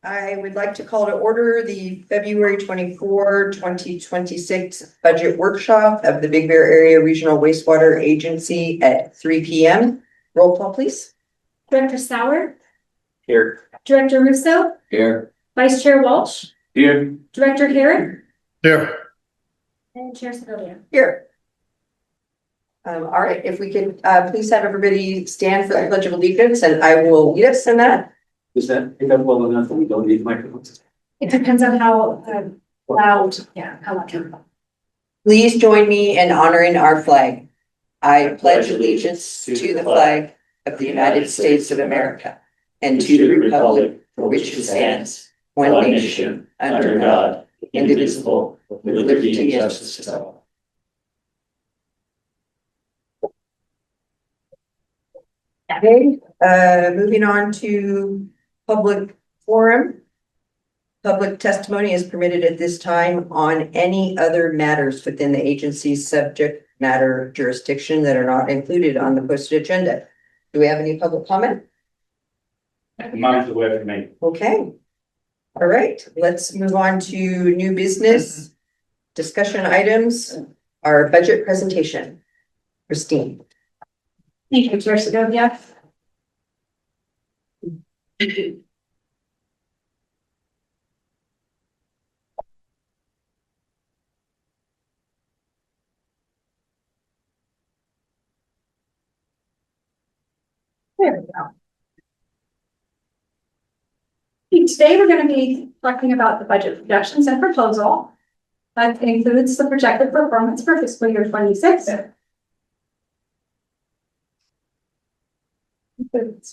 I would like to call to order the February 24, 2026 budget workshop of the Big Bear Area Regional Wastewater Agency at 3 p.m. Roll call, please. Director Sauer. Here. Director Russo. Here. Vice Chair Walsh. Here. Director Herrick. Here. And Chair Segovia. Here. All right, if we could please have everybody stand for the Pledge of Allegiance, and I will lead us in that. Is that well enough that we don't need microphones? It depends on how loud, how loud. Please join me in honoring our flag. I pledge allegiance to the flag of the United States of America and to the republic for which it stands, one nation, under God, indivisible, with liberty and justice for all. Okay, moving on to public forum. Public testimony is permitted at this time on any other matters within the agency's subject matter jurisdiction that are not included on the posted agenda. Do we have any public comment? Mine's away from me. Okay. All right, let's move on to new business. Discussion items, our budget presentation. Christine. Thank you, Chair Segovia. There we go. Today we're going to be talking about the budget projections and proposal. That includes the projected performance for fiscal year 26. The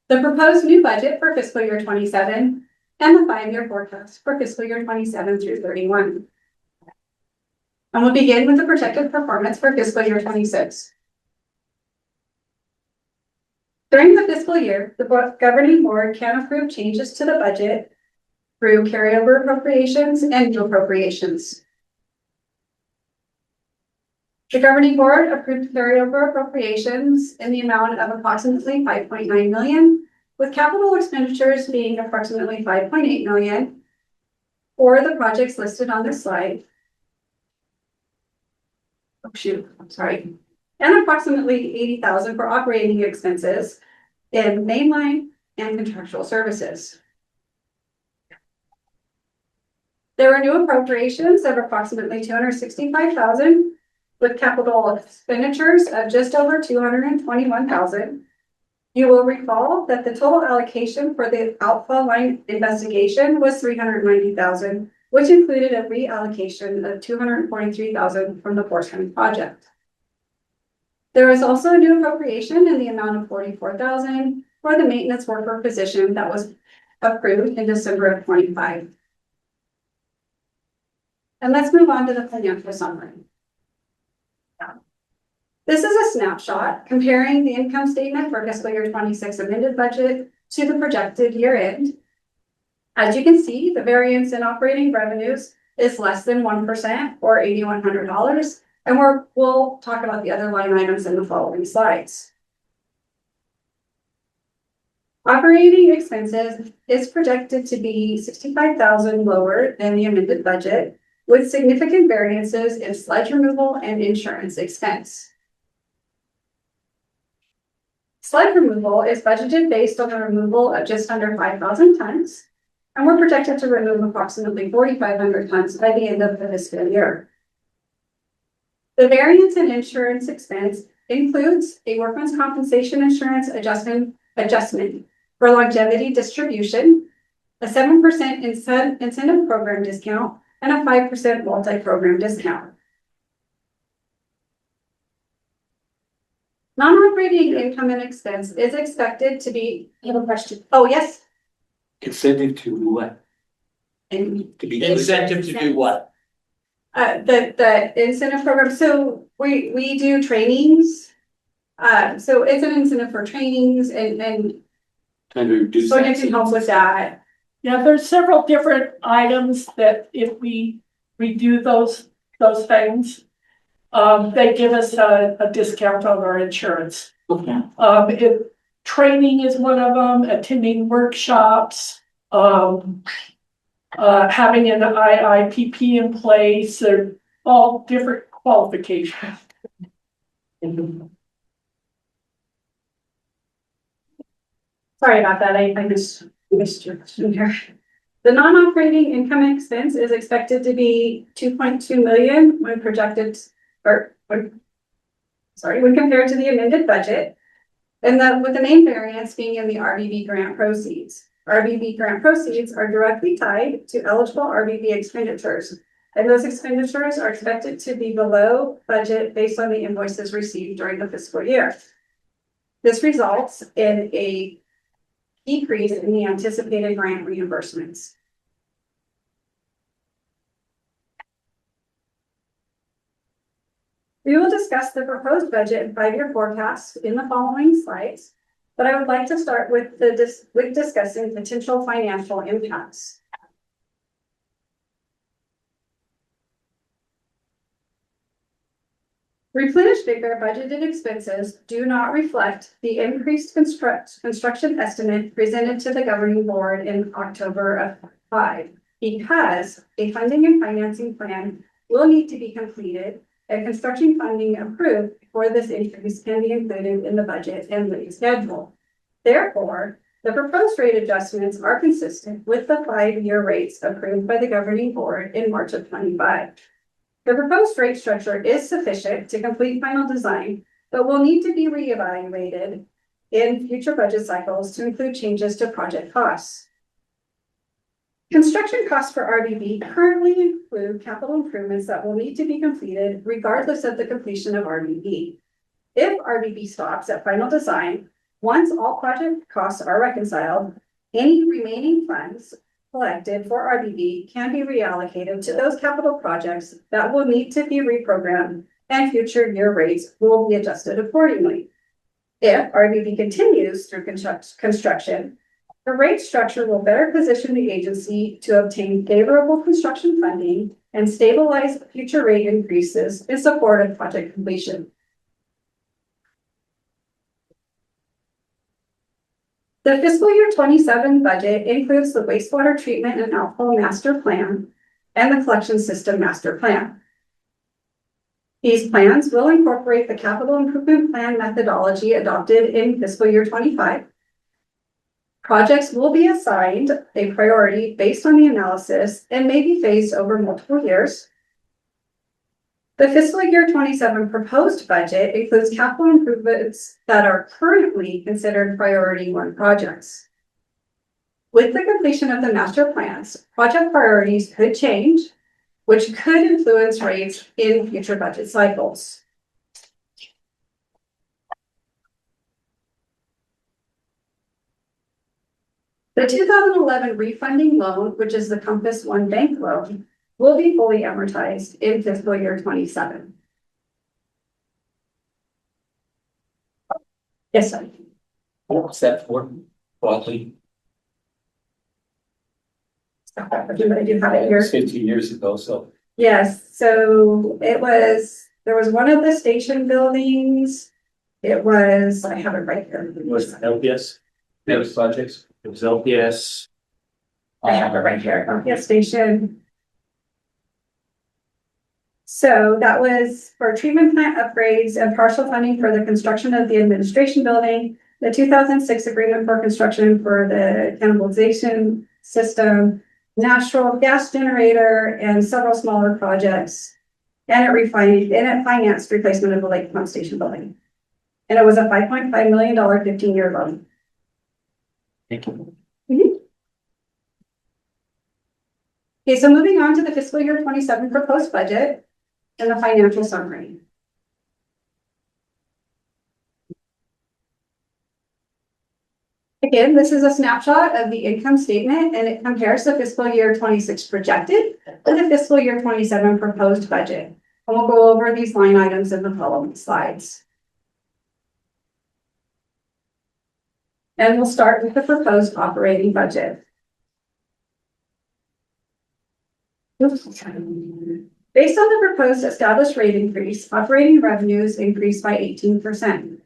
proposed new budget for fiscal year 27 and the 5-year forecast for fiscal year 27 through 31. And we'll begin with the projected performance for fiscal year 26. During the fiscal year, the governing board can approve changes to the budget through carryover appropriations and new appropriations. The governing board approved carryover appropriations in the amount of approximately $5.9 million, with capital expenditures being approximately $5.8 million for the projects listed on this slide. Oh shoot, I'm sorry. And approximately $80,000 for operating expenses in mainline and contractual services. There were new appropriations of approximately $265,000, with capital expenditures of just over $221,000. You will recall that the total allocation for the outfall line investigation was $390,000, which included a reallocation of $243,000 from the Force County project. There was also a new appropriation in the amount of $44,000 for the maintenance worker position that was approved in December of 25. And let's move on to the financial summary. This is a snapshot comparing the income statement for fiscal year 26 amended budget to the projected year end. As you can see, the variance in operating revenues is less than 1% or $8,100. And we'll talk about the other line items in the following slides. Operating expenses is projected to be $65,000 lower than the amended budget, with significant variances in sludge removal and insurance expense. Sludge removal is budgeted based on the removal of just under 5,000 tons, and we're projected to remove approximately 4,500 tons by the end of the fiscal year. The variance in insurance expense includes a workman's compensation insurance adjustment for longevity distribution, a 7% incentive program discount, and a 5% multi-program discount. Non-operating income and expense is expected to be. I have a question. Oh, yes. Incentive to what? Incentive to do what? The incentive program. So we do trainings. So it's an incentive for trainings and Trying to reduce. so it can help with that. Yeah, there's several different items that if we do those things, they give us a discount on our insurance. Okay. Training is one of them, attending workshops, having an IIPP in place, they're all different qualifications. Sorry about that, I missed your question here. The non-operating income expense is expected to be 2.2 million when projected, when compared to the amended budget. And with the main variance being in the RBB grant proceeds. RBB grant proceeds are directly tied to eligible RBB expenditures. And those expenditures are expected to be below budget based on the invoices received during the fiscal year. This results in a decrease in the anticipated grant reimbursements. We will discuss the proposed budget and 5-year forecast in the following slides, but I would like to start with discussing potential financial impacts. Replenished figure budgeted expenses do not reflect the increased construction estimate presented to the governing board in October of 5, because a funding and financing plan will need to be completed and construction funding approved before this increase can be included in the budget and rate schedule. Therefore, the proposed rate adjustments are consistent with the 5-year rates approved by the governing board in March of 25. The proposed rate structure is sufficient to complete final design, but will need to be reevaluated in future budget cycles to include changes to project costs. Construction costs for RBB currently include capital improvements that will need to be completed regardless of the completion of RBB. If RBB stops at final design, once all project costs are reconciled, any remaining funds collected for RBB can be reallocated to those capital projects that will need to be reprogrammed, and future year rates will be adjusted accordingly. If RBB continues through construction, the rate structure will better position the agency to obtain favorable construction funding and stabilize future rate increases in support of project completion. The fiscal year 27 budget includes the wastewater treatment and outflow master plan and the collection system master plan. These plans will incorporate the capital improvement plan methodology adopted in fiscal year 25. Projects will be assigned a priority based on the analysis and may be phased over multiple years. The fiscal year 27 proposed budget includes capital improvements that are currently considered priority 1 projects. With the completion of the master plans, project priorities could change, which could influence rates in future budget cycles. The 2011 refunding loan, which is the Compass One Bank loan, will be fully amortized in fiscal year 27. Yes, sir. What was that for? Broadly, I do have it here. 15 years ago, so. Yes, so there was one of the station buildings. It was, I have it right here. It was LPS, those projects, it was LPS. I have it right here, LPS station. So that was for treatment plant upgrades and partial funding for the construction of the administration building, the 2006 agreement for construction for the cannibalization system, natural gas generator, and several smaller projects. And it financed replacement of the Lake Pump Station building. And it was a $5.5 million 15-year loan. Thank you. Okay, so moving on to the fiscal year 27 proposed budget and the financial summary. Again, this is a snapshot of the income statement, and it compares the fiscal year 26 projected to the fiscal year 27 proposed budget. And we'll go over these line items in the following slides. And we'll start with the proposed operating budget. Fiscal Based on the proposed established rate increase, operating revenues increased by 18%.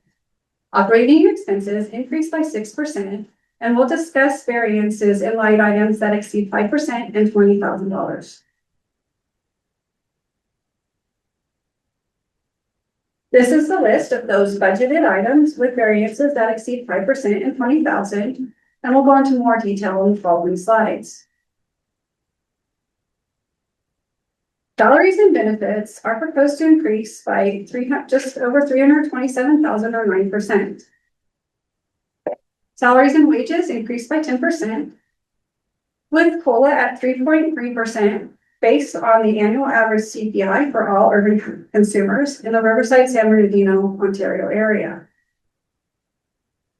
Operating expenses increased by 6%, and we'll discuss variances in line items that exceed 5% and $20,000. This is the list of those budgeted items with variances that exceed 5% and 20,000, and we'll go into more detail in the following slides. Salaries and benefits are proposed to increase by just over 327,000 or 9%. Salaries and wages increased by 10%, with COLA at 3.3% based on the annual average CPI for all urban consumers in the Riverside, San Bernardino, Ontario area.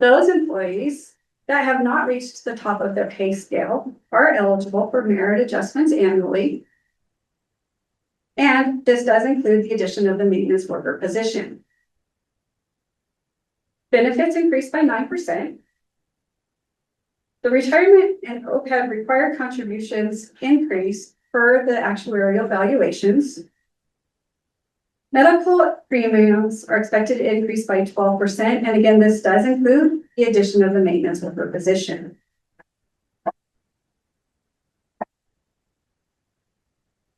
Those employees that have not reached the top of their pay scale are eligible for merit adjustments annually. And this does include the addition of the maintenance worker position. Benefits increased by 9%. The retirement and OPEB required contributions increase per the actuarial valuations. Medical premiums are expected to increase by 12%. And again, this does include the addition of the maintenance worker position.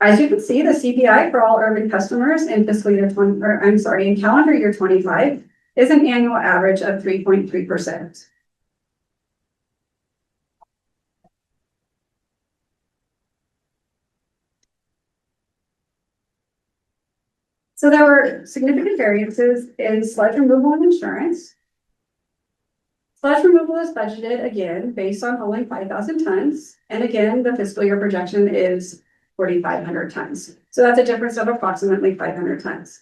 As you can see, the CPI for all urban customers in in calendar year 25 is an annual average of 3.3%. So there were significant variances in sludge removal and insurance. Sludge removal is budgeted again based on hauling 5,000 tons. And again, the fiscal year projection is 4,500 tons. So that's a difference of approximately 500 tons.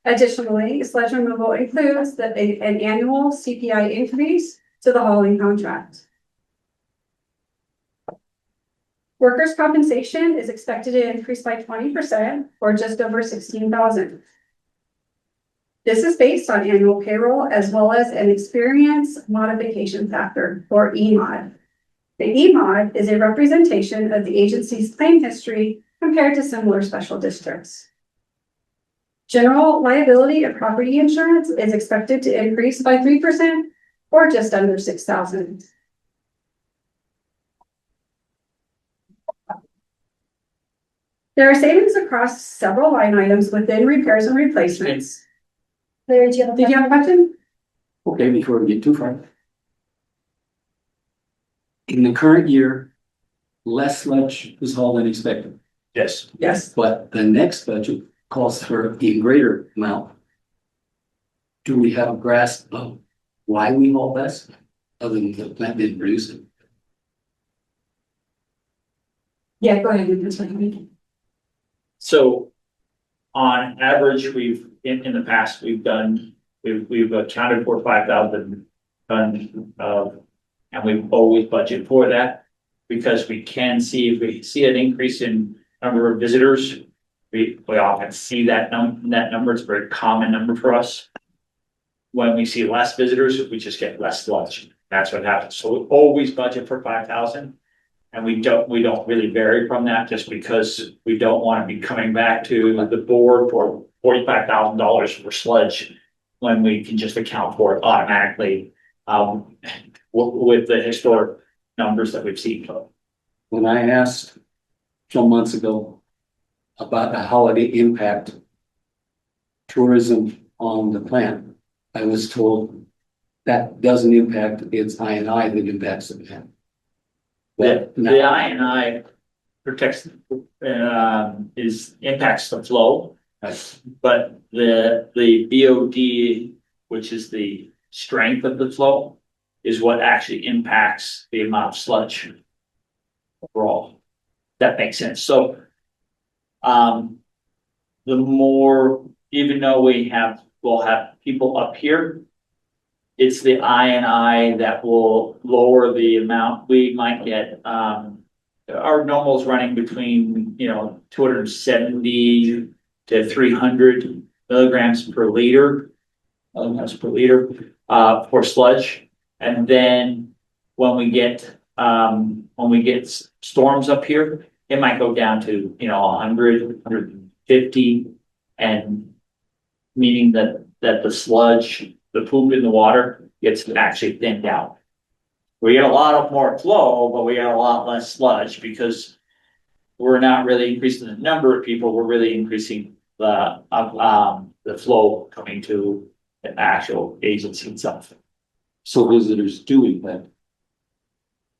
Additionally, sludge removal includes an annual CPI increase to the hauling contract. Workers' compensation is expected to increase by 20% or just over 16,000. This is based on annual payroll as well as an experience modification factor or EMOD. The EMOD is a representation of the agency's claim history compared to similar special districts. General liability and property insurance is expected to increase by 3% or just under 6,000. There are savings across several line items within repairs and replacements. Larry, did you have a question? Okay, before we get too far. In the current year, less sludge was hauled than expected, Yes. Yes. but the next budget calls for an even greater amount. Do we have a grasp of why we haul less, other than the plant didn't produce it? Yeah, go ahead. So on average, we've, in the past, we've accounted for 5,000 tons of, and we've always budgeted for that because we can see, if we see an increase in number of visitors, we often see that number. It's a very common number for us. When we see less visitors, we just get less sludge. That's what happens. So we always budget for 5,000. And we don't really vary from that just because we don't want to be coming back to the board for $45,000 for sludge when we can just account for it automatically with the historic numbers that we've seen. When I asked some months ago about how it impact tourism on the plant, I was told that doesn't impact, it's I&I that impacts the plant. The I&I protects impacts the flow, but the BOD, which is the strength of the flow, is what actually impacts the amount of sludge overall. That makes sense. So the more, even though we'll have people up here, it's the I&I that will lower the amount we might get. Our normal is running between 270 to 300 milligrams per liter, for sludge. And then when we get storms up here, it might go down to 100, 50 and meaning that the sludge, the poop in the water gets actually thinned out. We get a lot of more flow, but we get a lot less sludge because we're not really increasing the number of people, we're really increasing the flow coming to the actual agency itself. So visitors do impact.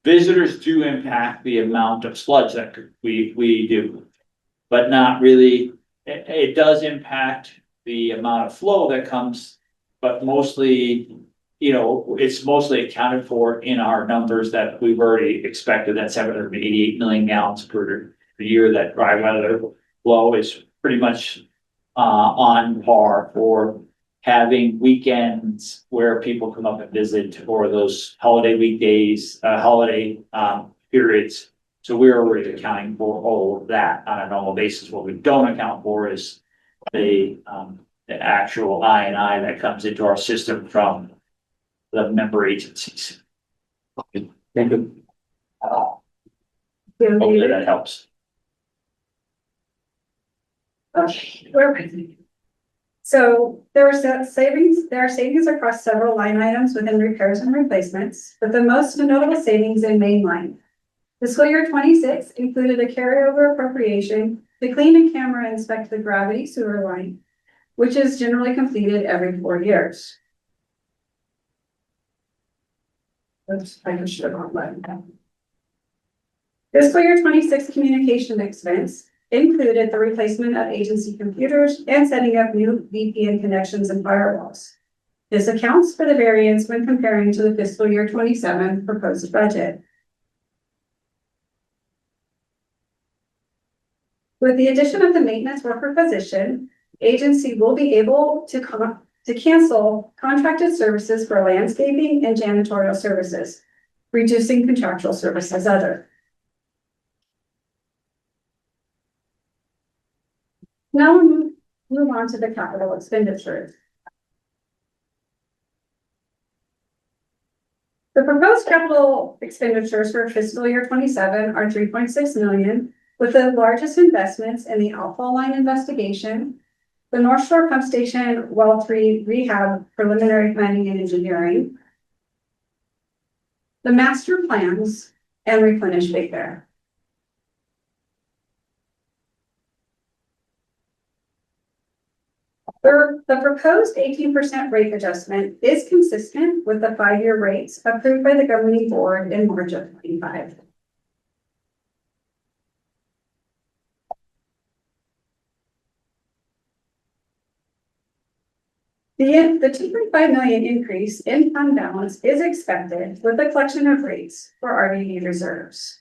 Visitors do impact the amount of sludge that we do, but not really. It does impact the amount of flow that comes, but mostly, it's mostly accounted for in our numbers that we've already expected. That 788 million gallons per year that dry weather flow is pretty much on par for having weekends where people come up and visit, or those holiday weekdays, holiday periods. So we're already accounting for all of that on a normal basis. What we don't account for is the actual I&I that comes into our system from the member agencies. Thank you. Hopefully that helps. Okay, where was it? So there are savings across several line items within repairs and replacements, but the most notable savings in main line. Fiscal year 26 included a carryover appropriation to clean and camera inspect the gravity sewer line, which is generally completed every 4 years. Oops, I should have gone button. Fiscal year 26 communication expense included the replacement of agency computers and setting up new VPN connections and firewalls. This accounts for the variance when comparing to the fiscal year 27 proposed budget. With the addition of the maintenance worker position, agency will be able to cancel contracted services for landscaping and janitorial services, reducing contractual services other. Now we'll move on to the capital expenditures. The proposed capital expenditures for fiscal year 27 are 3.6 million, with the largest investments in the outfall line investigation, the North Shore Pump Station Well 3 rehab preliminary planning and engineering, the master plans, and replenish Big Bear. The proposed 18% rate adjustment is consistent with the 5-year rates approved by the governing board in March of 25. The 2.5 million increase in fund balance is expected with the collection of rates for RDD reserves.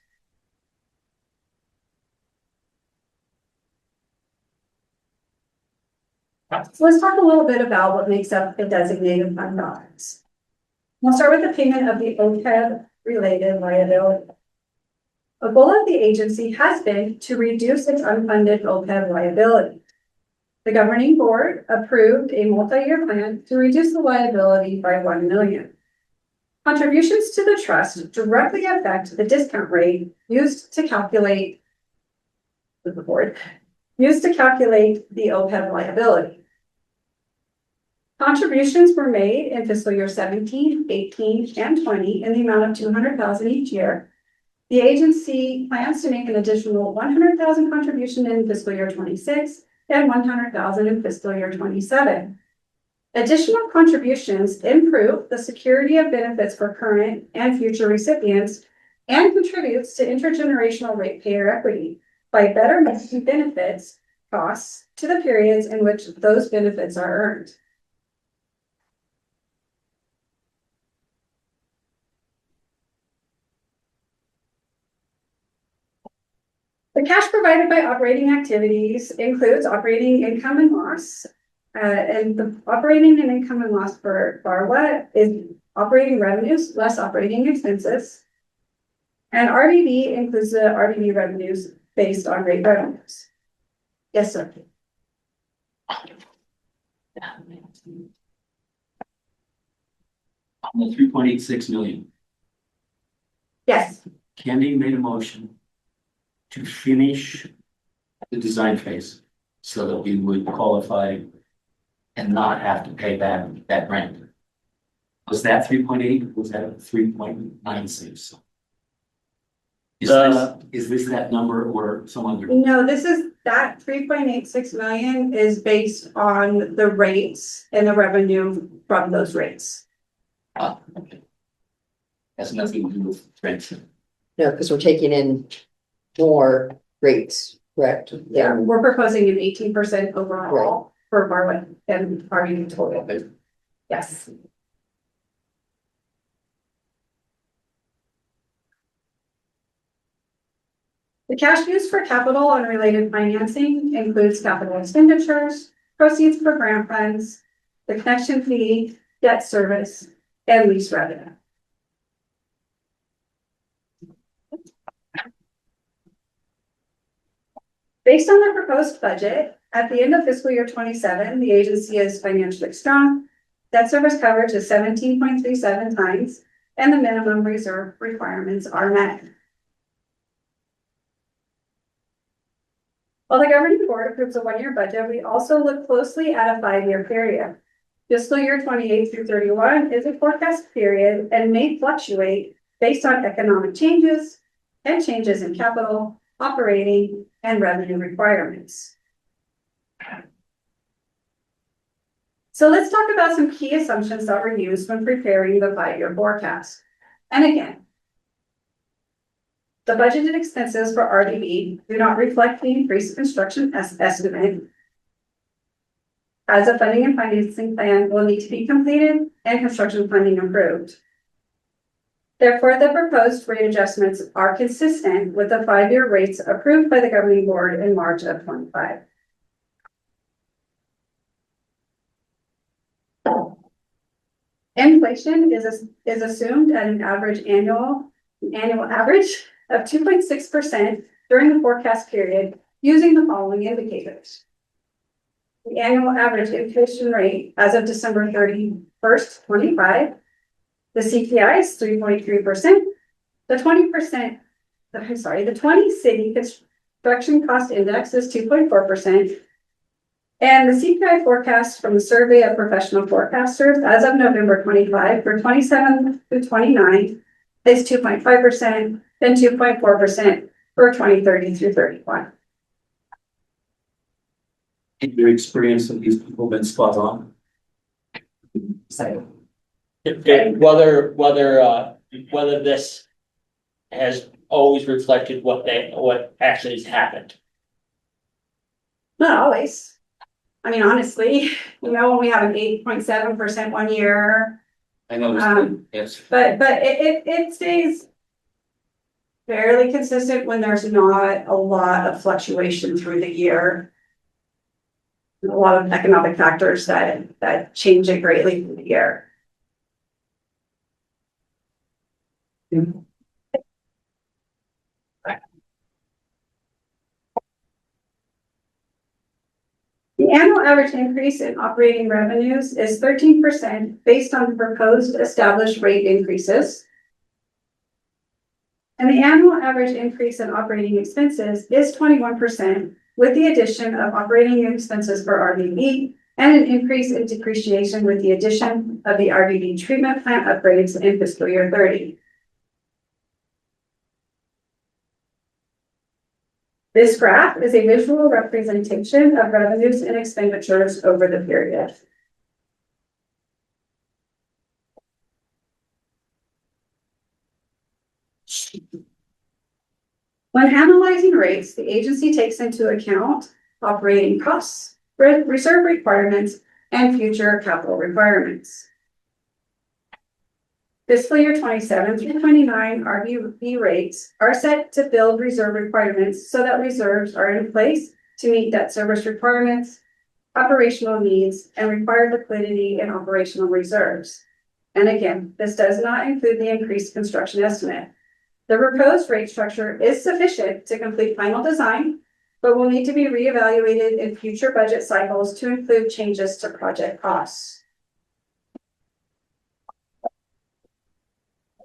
So let's talk a little bit about what makes up the designated fund balance. We'll start with the payment of the OPEB related liability. A goal of the agency has been to reduce its unfunded OPEB liability. The governing board approved a multi-year plan to reduce the liability by 1 million. Contributions to the trust directly affect the discount rate used to calculate the OPEB liability. Contributions were made in fiscal year 17, 18, and 20 in the amount of 200,000 each year. The agency plans to make an additional 100,000 contribution in fiscal year 26 and 100,000 in fiscal year 27. Additional contributions improve the security of benefits for current and future recipients and contributes to intergenerational ratepayer equity by better matching benefits costs to the periods in which those benefits are earned. The cash provided by operating activities includes operating income and loss. And the operating and income and loss for BARWA is operating revenues less operating expenses. And RDB includes the RDB revenues based on rate revenues. Yes, sir. On the 3.86 million, Yes. Candy made a motion to finish the design phase. so that we would qualify and not have to pay back that grant. Was that 3.8? Was that 3.96? Is this that number or some other? No, this is, that 3.86 million is based on the rates and the revenue from those rates. Okay. Has nothing to do with grants. No, because we're taking in more rates, correct? Yeah, we're proposing an 18% overall for Barwick and our total. Yes. The cash used for capital and related financing includes capital expenditures, proceeds for grant funds, the connection fee, debt service, and lease revenue. Based on the proposed budget, at the end of fiscal year 27, the agency is financially strong. Debt service coverage is 17.37 times, and the minimum reserve requirements are met. While the governing board approves a one-year budget, we also look closely at a 5-year period. Fiscal year 28 through 31 is a forecast period and may fluctuate based on economic changes and changes in capital, operating, and revenue requirements. So let's talk about some key assumptions that were used when preparing the 5-year forecast. And again, the budgeted expenses for RDB do not reflect the increased construction estimate, as a funding and financing plan will need to be completed and construction funding approved. Therefore, the proposed rate adjustments are consistent with the 5-year rates approved by the governing board in March of 25. Inflation is assumed at an annual average of 2.6% during the forecast period using the following indicators. The annual average inflation rate as of December 31st, 25. The CPI is 3.3%. The 20 city construction cost index is 2.4%. And the CPI forecast from the survey of professional forecasters as of November 25 for 27 through 29 is 2.5%, then 2.4% for 2030 through 31. In your experience, have these people been spot on? So Whether this has always reflected what actually has happened. not always. I mean, honestly, when we have an 8.7% 1 year, I noticed, yes. but it stays fairly consistent when there's not a lot of fluctuation through the year. A lot of economic factors that change it greatly through the year. The annual average increase in operating revenues is 13% based on the proposed established rate increases. And the annual average increase in operating expenses is 21% with the addition of operating expenses for RDB and an increase in depreciation with the addition of the RDB treatment plant upgrades in fiscal year 30. This graph is a visual representation of revenues and expenditures over the period. When analyzing rates, the agency takes into account operating costs, reserve requirements, and future capital requirements. Fiscal year 27 through 29 RVB rates are set to build reserve requirements so that reserves are in place to meet debt service requirements, operational needs, and required liquidity and operational reserves. And again, this does not include the increased construction estimate. The proposed rate structure is sufficient to complete final design, but will need to be reevaluated in future budget cycles to include changes to project costs.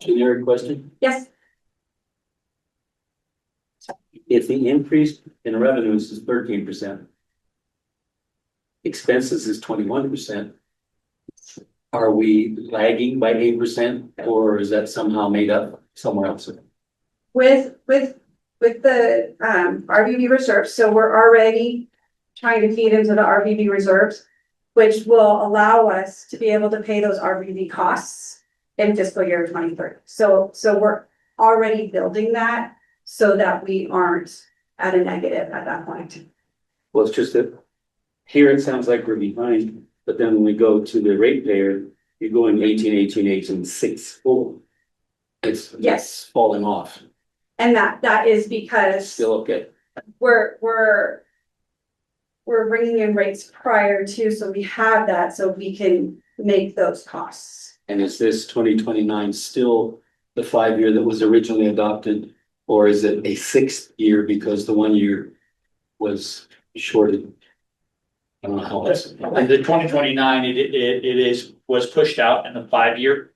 Generic question. Yes. If the increase in revenues is 13%, expenses is 21%. Are we lagging by 8% or is that somehow made up somewhere else? With the RVB reserves, so we're already trying to feed into the RVB reserves, which will allow us to be able to pay those RVB costs in fiscal year 2030. So we're already building that so that we aren't at a negative at that point. Well, it's just that here it sounds like we're behind, but then when we go to the ratepayer, you're going 18, 18, 18, 6, 4. It's Yes. falling off. And that is because Still okay. we're bringing in rates prior to, so we have that, so we can make those costs. And is this 2029 still the 5-year that was originally adopted? Or is it a 6th year because the 1 year was shorted? I don't know how that's. And the 2029, was pushed out in the 5-year.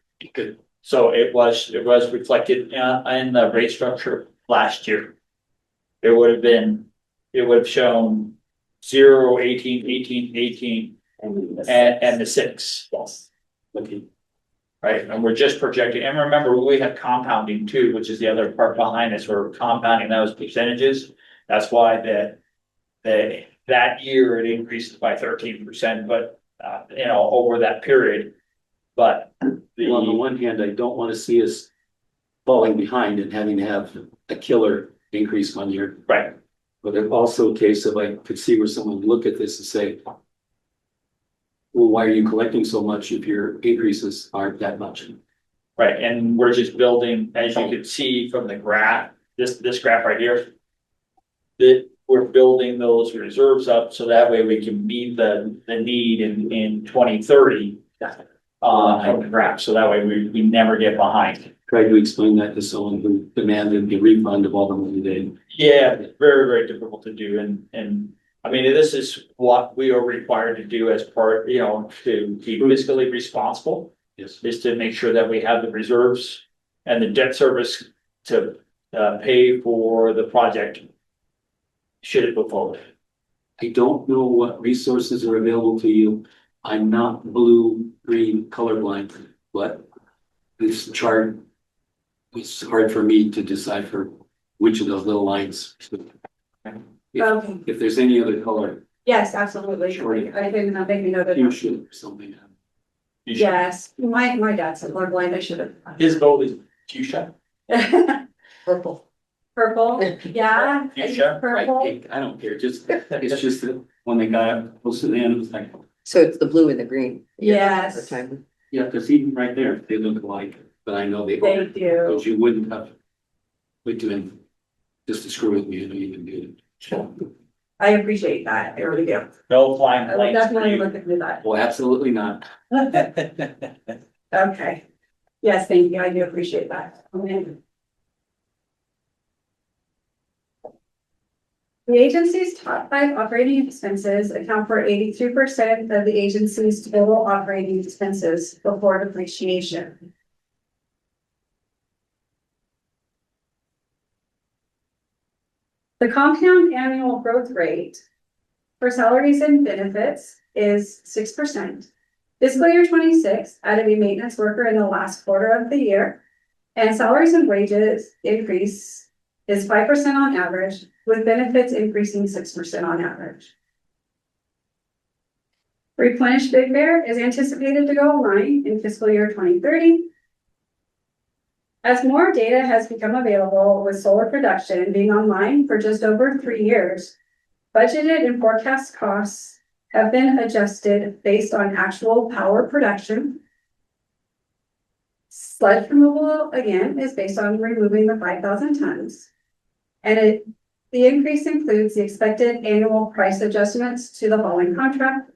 So it was reflected in the rate structure last year. It would have shown 0, 18, 18, 18, and the 6. Yes. Okay. Right, and we're just projecting, and remember, we have compounding too, which is the other part behind us, we're compounding those percentages. That's why that year it increases by 13%, but over that period. But On the one hand, I don't want to see us falling behind and having to have a killer increase 1 year. right, But it's also a case of I could see where someone would look at this and say, well, why are you collecting so much if your increases aren't that much? right, and we're just building, as you can see from the graph, this graph right here. That we're building those reserves up so that way we can meet the need in 2030. On the graph, so that way we never get behind. Tried to explain that to someone who demanded the refund of all the money they. Yeah, very, very difficult to do, and I mean, this is what we are required to do as part, to be fiscally responsible. Yes. Is to make sure that we have the reserves and the debt service to pay for the project. Should it go forward? I don't know what resources are available to you. I'm not blue-green colorblind, but this chart was hard for me to decipher which of those little lines. Okay, If there's any other color, yes, absolutely. Sure. I didn't make me know that. you should, something. You should- Yes, my dad's colorblind, I should have. His vote is fuchsia. Purple. Purple, yeah. Fuchsia, Right, Purple. pink, I don't care, it's just that when they got close to the end, it was like, So it's the blue and the green. Yes. The time. yeah, because even right there, they look alike, but I know they. They do. Because you wouldn't have. Wait doing, just to screw with me, I know you can do it. I appreciate that, I really do. No flying I will planes for definitely you. look into that. Well, absolutely not. Okay. Yes, thank you, I do appreciate that. Okay. The agency's top 5 operating expenses account for 82% of the agency's total operating expenses before depreciation. The compound annual growth rate for salaries and benefits is 6%. Fiscal year 26 added a maintenance worker in the last quarter of the year, and salaries and wages increase is 5% on average, with benefits increasing 6% on average. Replenish Big Bear is anticipated to go online in fiscal year 2030. As more data has become available with solar production being online for just over 3 years, budgeted and forecast costs have been adjusted based on actual power production. Sludge removal, again, is based on removing the 5,000 tons. And the increase includes the expected annual price adjustments to the hauling contract.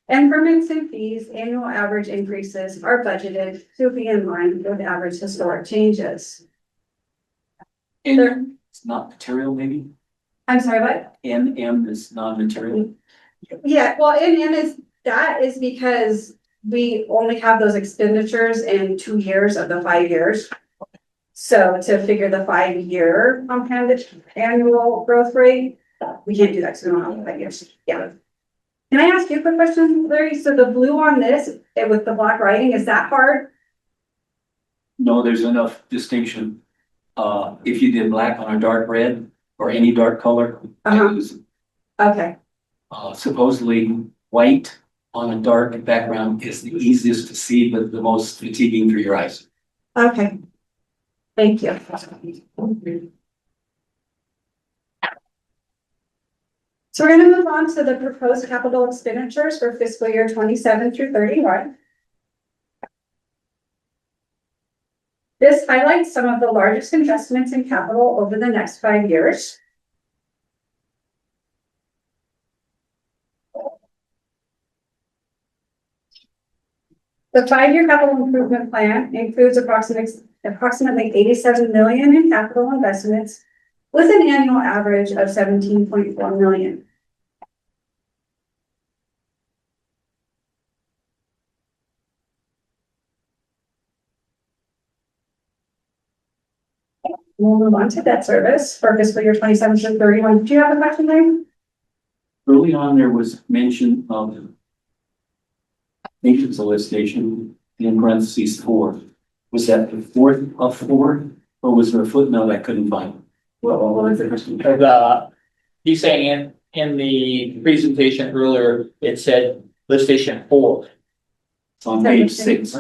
And permits and fees, annual average increases are budgeted to be in line with average historic changes. And it's not material, maybe? I'm sorry, what? MM is non-material. Yeah, well, that is because we only have those expenditures in 2 years of the 5 years. So to figure the 5-year compounded annual growth rate, we can't do that, so we don't have 5 years, yeah. Can I ask you a quick question, Larry? So the blue on this with the black writing, is that hard? No, there's enough distinction. If you did black on a dark red or any dark color, I Uh-huh. lose. Okay, Supposedly white on a dark background is the easiest to see, but the most fatiguing for your eyes. okay. Thank you. So we're gonna move on to the proposed capital expenditures for fiscal year 27 through 31. This highlights some of the largest investments in capital over the next 5 years. The 5-year capital improvement plan includes approximately 87 million in capital investments with an annual average of 17.4 million. We'll move on to debt service for fiscal year 27 to 31. Do you have a question, Larry? Early on, there was mention of maintenance solicitation in parentheses 4. Was that the fourth of 4, or was there a footnote I couldn't find? What was the question? He's saying in the presentation earlier, it said lift station 4. It's on page 6.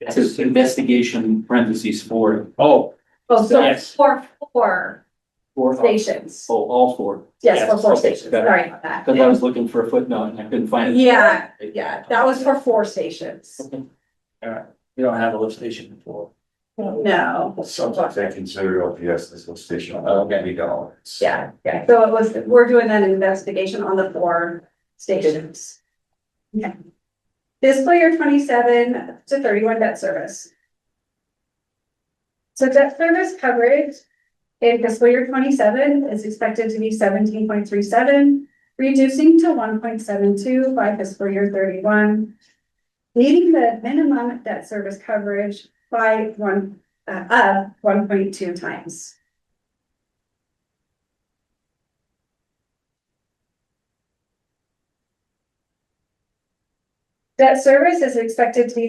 It says investigation parentheses 4. Oh, Oh, so Yes. for 4 4. stations. Oh, all 4. Yes, for Yes, 4 okay, stations. got it. Sorry about that. Because I was looking for a footnote and I couldn't find it. Yeah, that was for 4 stations. we don't have a lift station before. No. Sometimes they consider OPS as a station. Okay. We don't. Yeah, so it was, we're doing an investigation on the 4 stations. Okay. Fiscal year 27 to 31 debt service. So debt service coverage in fiscal year 27 is expected to be 17.37, reducing to 1.72 by fiscal year 31, meeting the minimum debt service coverage by 1.2 times. Debt service is expected to be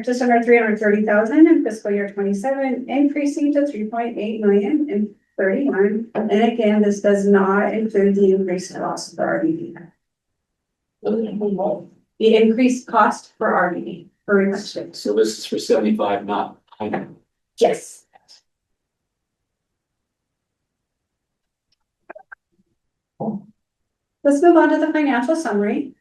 just under 330,000 in fiscal year 27, increasing to 3.8 million in 31. And again, this does not include the increased cost for RDB. The increased cost for RDB for reduction. So this is for 75, not 100. Yes. Let's move on to the financial summary.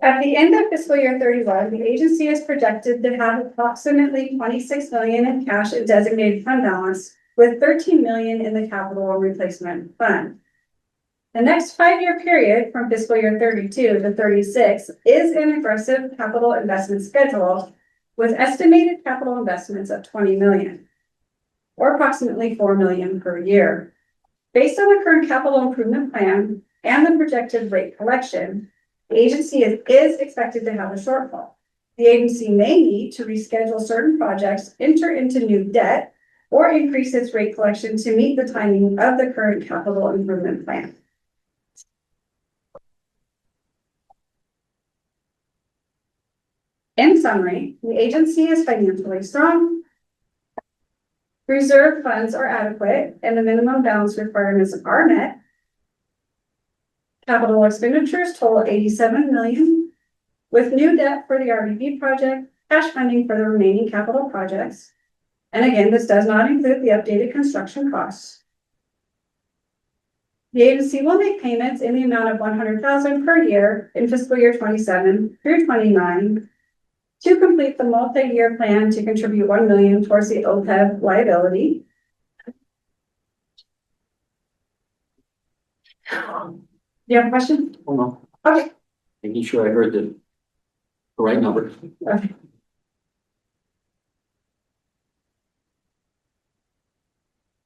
At the end of fiscal year 31, the agency is projected to have approximately 26 million in cash and designated fund balance, with 13 million in the capital replacement fund. The next 5-year period from fiscal year 32 to 36 is an aggressive capital investment schedule with estimated capital investments of 20 million, or approximately 4 million per year. Based on the current capital improvement plan and the projected rate collection, the agency is expected to have a shortfall. The agency may need to reschedule certain projects, enter into new debt, or increase its rate collection to meet the timing of the current capital improvement plan. In summary, the agency is financially strong. Reserve funds are adequate and the minimum balance requirements are met. Capital expenditures total 87 million, with new debt for the RDB project, cash funding for the remaining capital projects. And again, this does not include the updated construction costs. The agency will make payments in the amount of 100,000 per year in fiscal year 27 through 29 to complete the multi-year plan to contribute 1 million towards the OPEB liability. Do you have a question? Hold on. Okay. Making sure I heard the right number. Okay.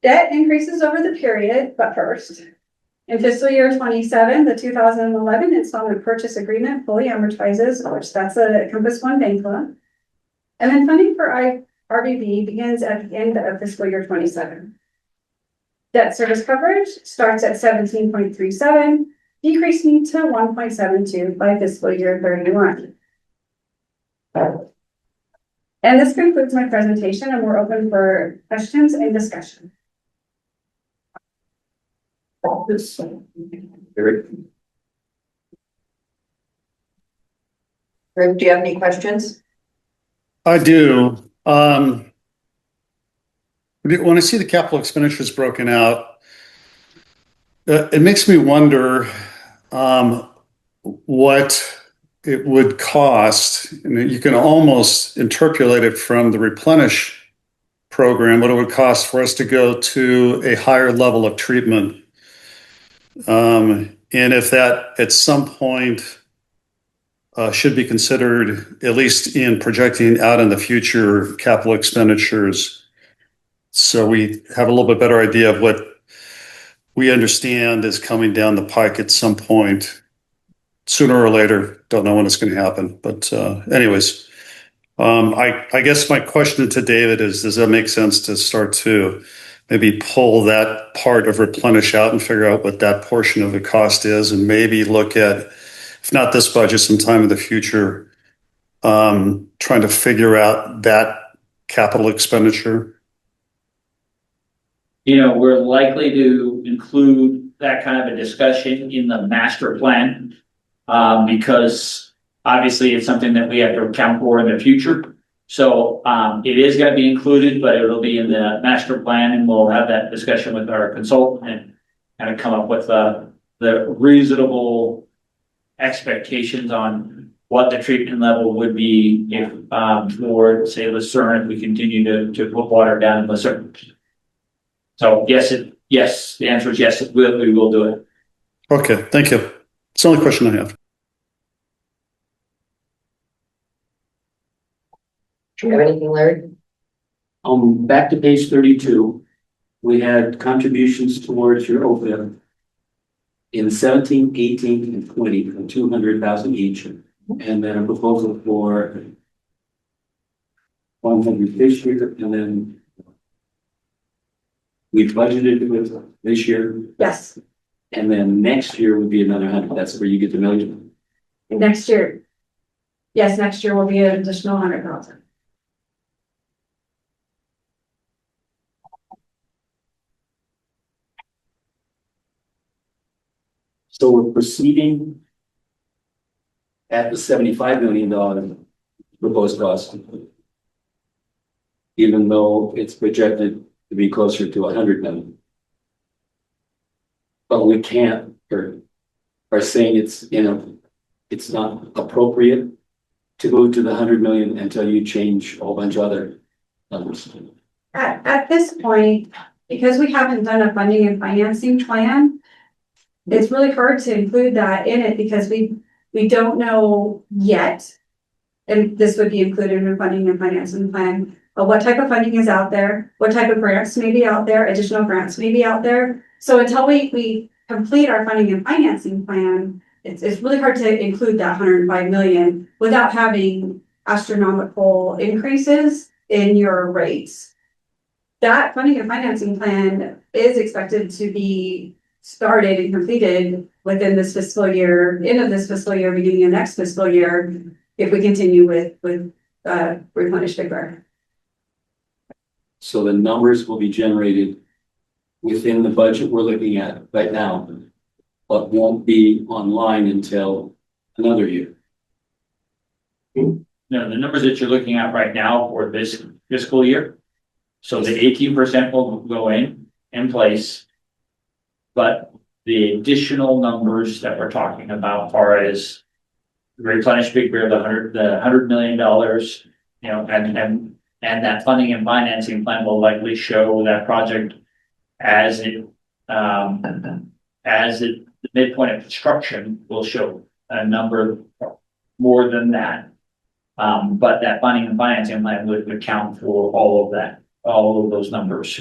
Debt increases over the period, but first, in fiscal year 27, the 2011 installment purchase agreement fully amortizes, which that's a Compass One bank loan. And then funding for RBB begins at the end of fiscal year 27. Debt service coverage starts at 17.37, decreasing to 1.72 by fiscal year 31. And this concludes my presentation, and we're open for questions and discussion. Eric? Rick, do you have any questions? I do. When I see the capital expenditures broken out, it makes me wonder what it would cost. And you can almost interpolate it from the replenish program, what it would cost for us to go to a higher level of treatment. And if that at some point should be considered, at least in projecting out in the future capital expenditures. So we have a little bit better idea of what we understand is coming down the pike at some point, sooner or later. Don't know when it's going to happen. But anyways, I guess my question to David is, does that make sense to start to maybe pull that part of replenish out and figure out what that portion of the cost is, and maybe look at, if not this budget, sometime in the future, trying to figure out that capital expenditure? We're likely to include that kind of a discussion in the master plan, because obviously it's something that we have to account for in the future. So it is going to be included, but it'll be in the master plan, and we'll have that discussion with our consultant and kind of come up with the reasonable expectations on what the treatment level would be if for, say, Lucerne, if we continue to put water down in Lucerne. So yes, the answer is yes, we will do it. Okay, thank you. It's the only question I have. Do you have anything, Larry? Back to page 32, we had contributions towards your OPEB in 17, 18, and 20 for 200,000 each, and then a proposal for 100 this year, and then we budgeted with this year, Yes, and then next year would be another 100. That's where you get the million. next year. Yes, next year will be an additional 100,000. So we're proceeding at the $75 million proposed cost, even though it's projected to be closer to 100 million. But we can't, or are saying it's not appropriate to go to the 100 million until you change a whole bunch of other numbers. At this point, because we haven't done a funding and financing plan, it's really hard to include that in it because we don't know yet. And this would be included in the funding and financing plan, but what type of funding is out there, what type of grants may be out there, additional grants may be out there. So until we complete our funding and financing plan, it's really hard to include that 105 million without having astronomical increases in your rates. That funding and financing plan is expected to be started and completed within this fiscal year, end of this fiscal year, beginning of next fiscal year, if we continue with replenish bigger. So the numbers will be generated within the budget we're looking at right now, but won't be online until another year. No, the numbers that you're looking at right now for this fiscal year. So the 18% will go in place. But the additional numbers that we're talking about are as replenish big bear, the $100 million, and that funding and financing plan will likely show that project as the midpoint of construction will show a number more than that. But that funding and financing plan would account for all of that, all of those numbers.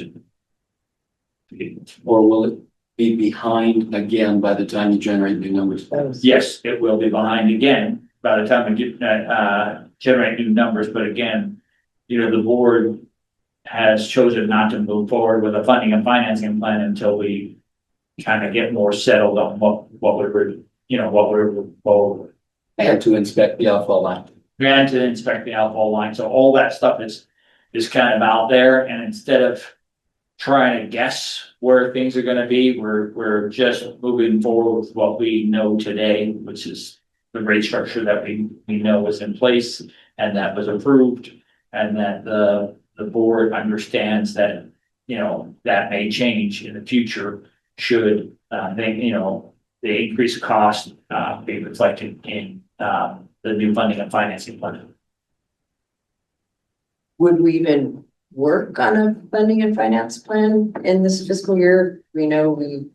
Or will it be behind again by the time you generate new numbers? Yes, it will be behind again by the time we get generate new numbers. But again, the board has chosen not to move forward with a funding and financing plan until we kind of get more settled on what we were, what And to inspect the outfall line. we had to inspect the outfall line. So all that stuff is kind of out there. And instead of trying to guess where things are gonna be, we're just moving forward with what we know today, which is the rate structure that we know is in place and that was approved, and that the board understands that, that may change in the future should, the increased cost, be reflected in, the new funding and financing plan. Would we even work on a funding and finance plan in this fiscal year? We know we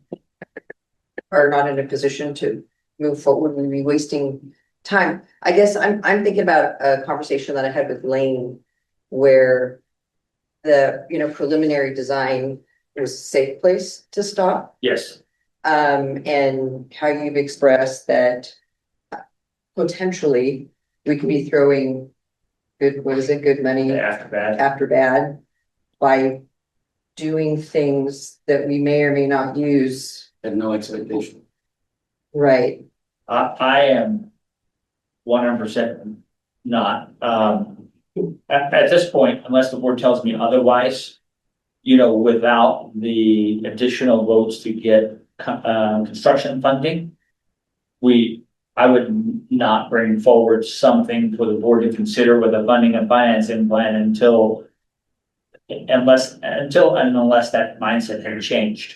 are not in a position to move forward. We'd be wasting time. I guess I'm thinking about a conversation that I had with Lane where the, preliminary design was a safe place to stop. Yes, And how you've expressed that potentially we could be throwing good money after that. after bad by doing things that we may or may not use. Have no expectation. Right. I am 100% not, at this point, unless the board tells me otherwise, without the additional votes to get, construction funding, I would not bring forward something for the board to consider with a funding and financing plan unless that mindset had changed.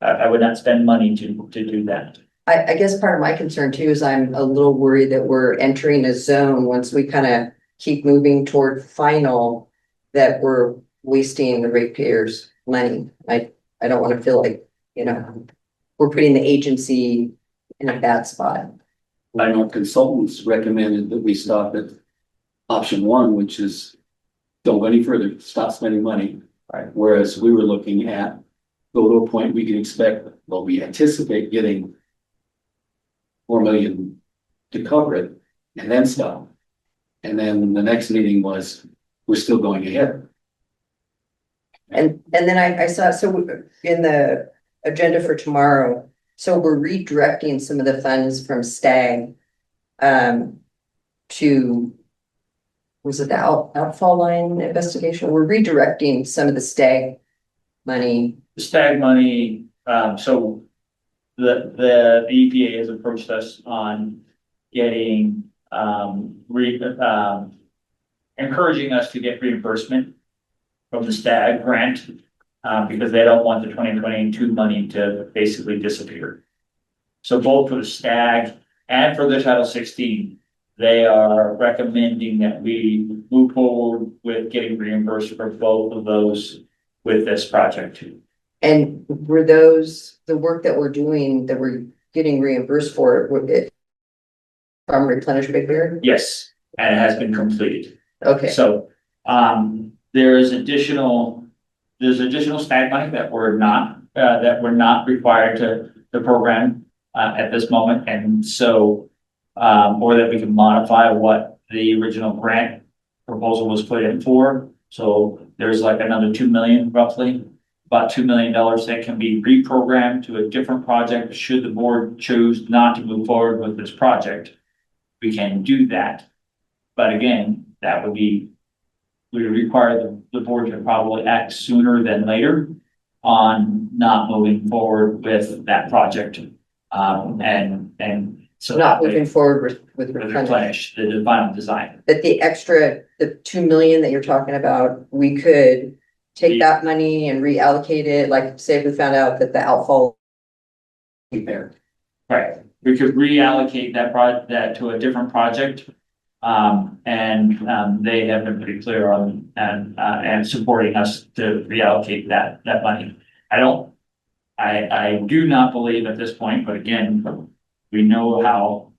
I would not spend money to do that. I guess part of my concern too is I'm a little worried that we're entering a zone once we kind of keep moving toward final, that we're wasting the ratepayers' money. I don't want to feel like, we're putting the agency in a bad spot. I know consultants recommended that we stop at option one, which is don't go any further, stop spending money. Right. Whereas we were looking at go to a point we can expect, well, we anticipate getting 4 million to cover it and then stop. And then the next meeting was, we're still going ahead. And then I saw, so in the agenda for tomorrow, so we're redirecting some of the funds from STAG to, was it the outfall line investigation? We're redirecting some of the STAG money. The STAG money, so the EPA has approached us on getting, encouraging us to get reimbursement from the STAG grant, because they don't want the 2022 money to basically disappear. So both for the STAG and for the Title 16, they are recommending that we move forward with getting reimbursed for both of those with this project. And were those, the work that we're doing, that we're getting reimbursed for, would it from Replenish Big Bear? Yes, and it has been completed. Okay, So, there's additional STAG money that we're not required to program, at this moment. And so, or that we can modify what the original grant proposal was put in for. So there's like another 2 million, roughly, about $2 million that can be reprogrammed to a different project. Should the board choose not to move forward with this project, we can do that. But again, that would require the board to probably act sooner than later on not moving forward with that project. And so not moving forward with replenish the final design. That the 2 million that you're talking about, we could take that money and reallocate it, like say if we found out that the outfall there. Right, we could reallocate that to a different project. They have been pretty clear on and supporting us to reallocate that money. I do not believe at this point, but again, we know how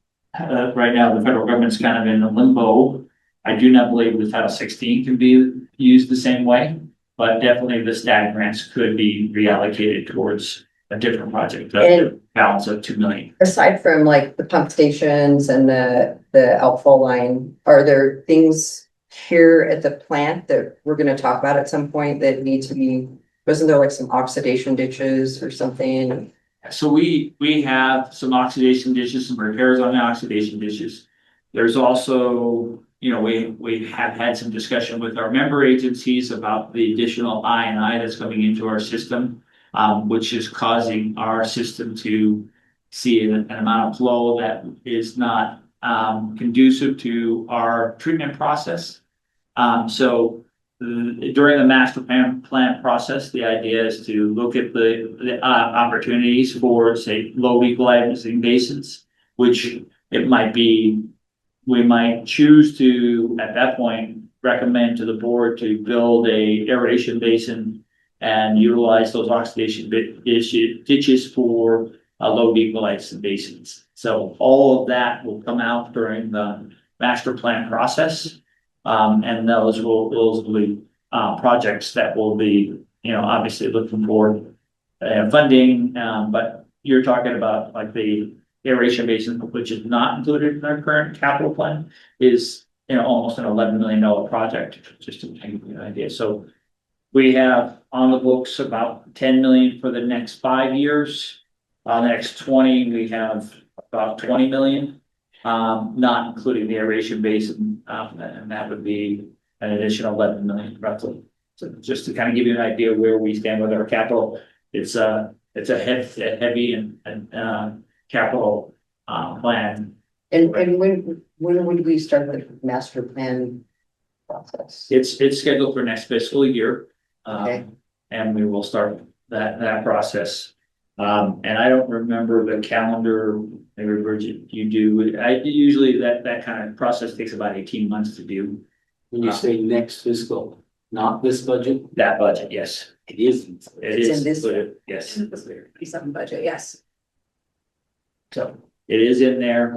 right now the federal government's kind of in a limbo. I do not believe the Title 16 can be used the same way, but definitely the STAG grants could be reallocated towards a different project, a balance of 2 million. Aside from like the pump stations and the outfall line, are there things here at the plant that we're gonna talk about at some point that need to be, wasn't there like some oxidation ditches or something? So we have some oxidation dishes, some repairs on the oxidation dishes. There's also, we have had some discussion with our member agencies about the additional I that's coming into our system, which is causing our system to see an amount of flow that is not conducive to our treatment process. During the master plan process, the idea is to look at the opportunities for, say, low equalizing basins, which it might be, we might choose to, at that point, recommend to the board to build a aeration basin and utilize those oxidation ditches for low equalizing basins. So all of that will come out during the master plan process. And those will be, projects that will be, obviously looking for, funding, but you're talking about like the aeration basin, which is not included in our current capital plan, is, almost an $11 million project, just to give you an idea. So we have on the books about 10 million for the next 5 years. The next 20, we have about 20 million. Not including the aeration basin, and that would be an additional 11 million roughly. So just to kind of give you an idea where we stand with our capital, it's a heavy and capital plan. And when would we start the master plan process? It's scheduled for next fiscal year. Okay. And we will start that process. And I don't remember the calendar, maybe Bridget, you do. Usually that kind of process takes about 18 months to do. When you say next fiscal, not this budget, That budget, yes. it isn't. It It's is in this- included, yes. Some budget, yes. So it is in there,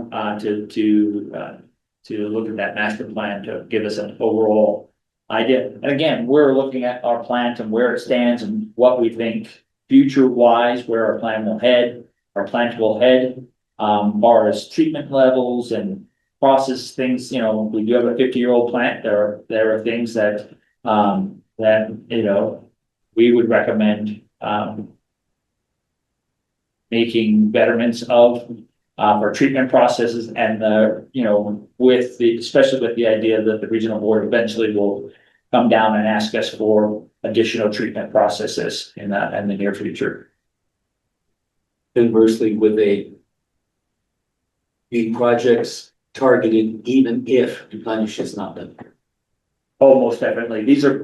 to look at that master plan to give us an overall idea. And again, we're looking at our plant and where it stands and what we think future wise, where our plant will head, far as treatment levels and process things, we do have a 50-year-old plant. There are things that, we would recommend, making betterments of, our treatment processes and especially with the idea that the regional board eventually will come down and ask us for additional treatment processes in the near future. Conversely, with the projects targeted, even if replenish is not done. Oh, most definitely. These are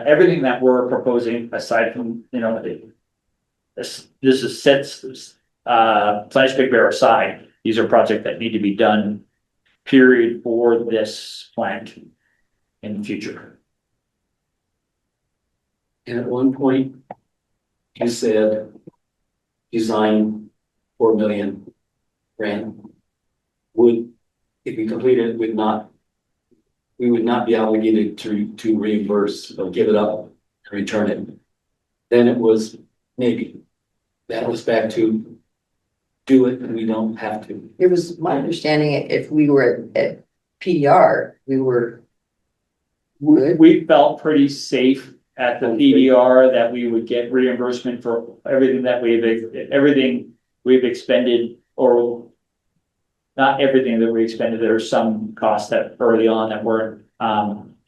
everything that we're proposing aside from, this is sets, Planish Big Bear aside. These are projects that need to be done, period, for this plant in the future. And at one point, you said design 4 million grant. If we completed it, we would not be obligated to reimburse or give it up and return it. Then it was maybe. That was back to do it and we don't have to. It was my understanding if we were at PDR, would. We felt pretty safe at the PDR that we would get reimbursement for everything we've expended, or not everything that we expended. There are some costs that early on that weren't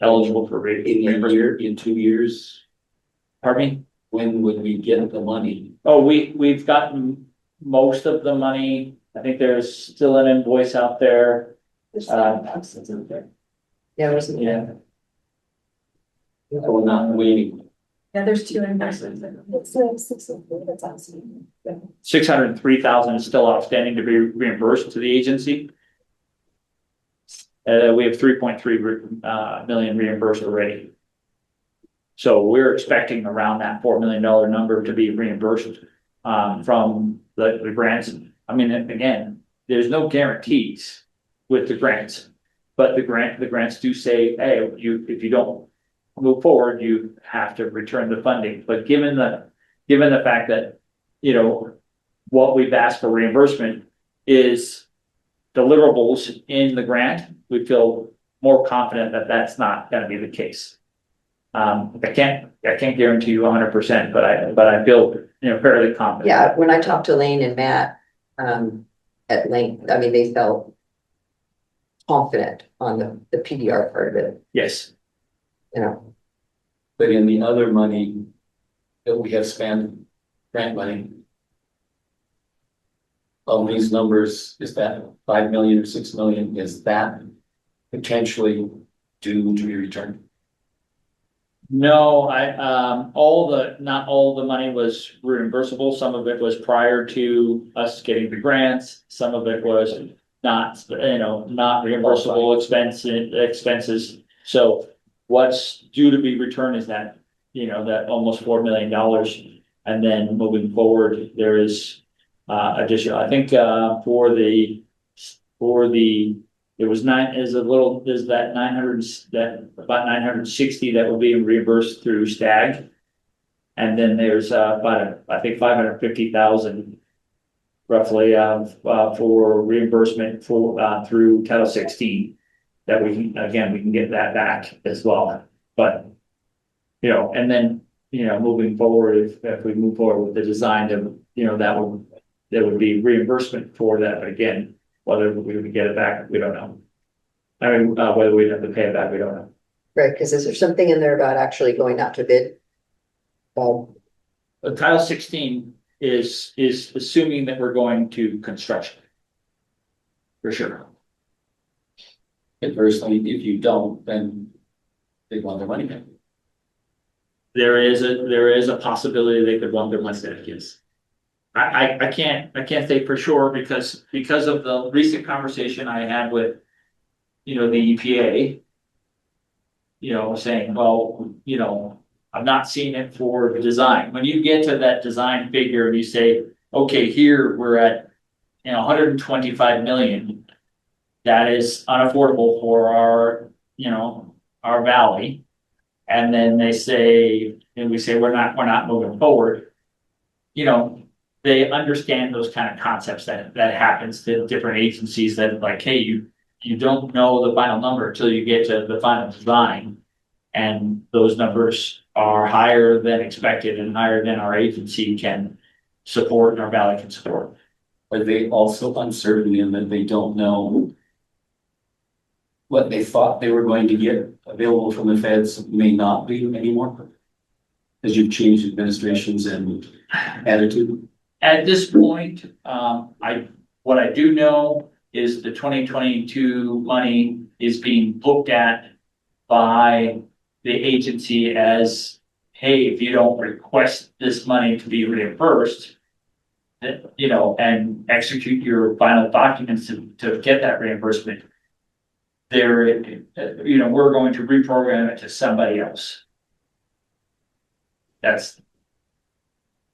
eligible for reimbursement. In 2 years, Pardon me? when would we get the money? Oh, we've gotten most of the money. I think there's still an invoice out there. Yeah, it wasn't. Yeah. So we're not waiting. Yeah, there's 2 invoices. That's awesome. 603,000 is still outstanding to be reimbursed to the agency. We have 3.3 million reimbursed already. So we're expecting around that $4 million number to be reimbursed from the grants. I mean, again, there's no guarantees with the grants, but the grants do say, hey, if you don't move forward, you have to return the funding. But given the fact that, what we've asked for reimbursement is deliverables in the grant, we feel more confident that that's not gonna be the case. I can't guarantee you 100%, but I feel, fairly confident. Yeah, when I talked to Lane and Matt, at length, I mean, they felt confident on the PDR part of it, Yes. you know. But in the other money that we have spent, grant money, of these numbers, is that 5 million or 6 million, is that potentially due to be returned? No, not all the money was reimbursable. Some of it was prior to us getting the grants. Some of it was not, not reimbursable expenses. So what's due to be returned is that, that almost $4 million. And then moving forward, there is additional, I think, about 960 that will be reimbursed through STAG. And then there's I think 550,000 roughly for reimbursement through Title 16 that we can get that back as well. But and then moving forward, if we move forward with the design, there would be reimbursement for that. But again, whether we would get it back, we don't know. I mean, whether we'd have to pay it back, we don't know. Right, because is there something in there about actually going out to bid? The Title 16 is assuming that we're going to construction. For sure. Conversely, if you don't, then they want their money back. There is a possibility they could want their money back, yes. I can't say for sure because of the recent conversation I had with the EPA, saying, well, I'm not seeing it for design. When you get to that design figure and you say, okay, here we're at 125 million, that is unaffordable for our valley. And then we say we're not moving forward. They understand those kind of concepts that happens to different agencies that like, hey, you don't know the final number until you get to the final design. And those numbers are higher than expected and higher than our agency can support and our valley can support. Are they also uncertain in that they don't know what they thought they were going to get available from the feds may not be anymore? As you've changed administrations and attitude? At this point, what I do know is the 2022 money is being looked at by the agency as, hey, if you don't request this money to be reimbursed, and execute your final documents to get that reimbursement, we're going to reprogram it to somebody else. That's,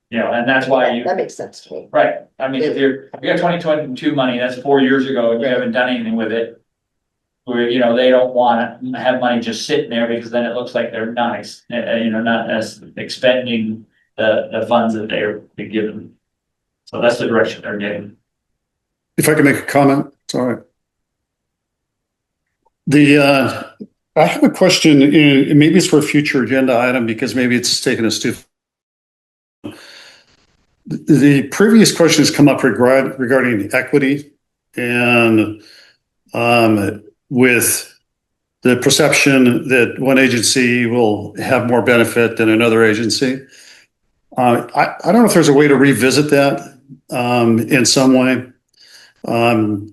and that's why That makes sense to me. right. I mean, if you got 2022 money, that's 4 years ago, and you haven't done anything with it. Where, they don't want to have money just sitting there because then it looks like they're nice, not as expending the funds that they're given. So that's the direction they're getting. If I can make a comment, sorry. I have a question, and maybe it's for a future agenda item because maybe it's taken us too. The previous question has come up regarding equity and with the perception that one agency will have more benefit than another agency. I don't know if there's a way to revisit that in some way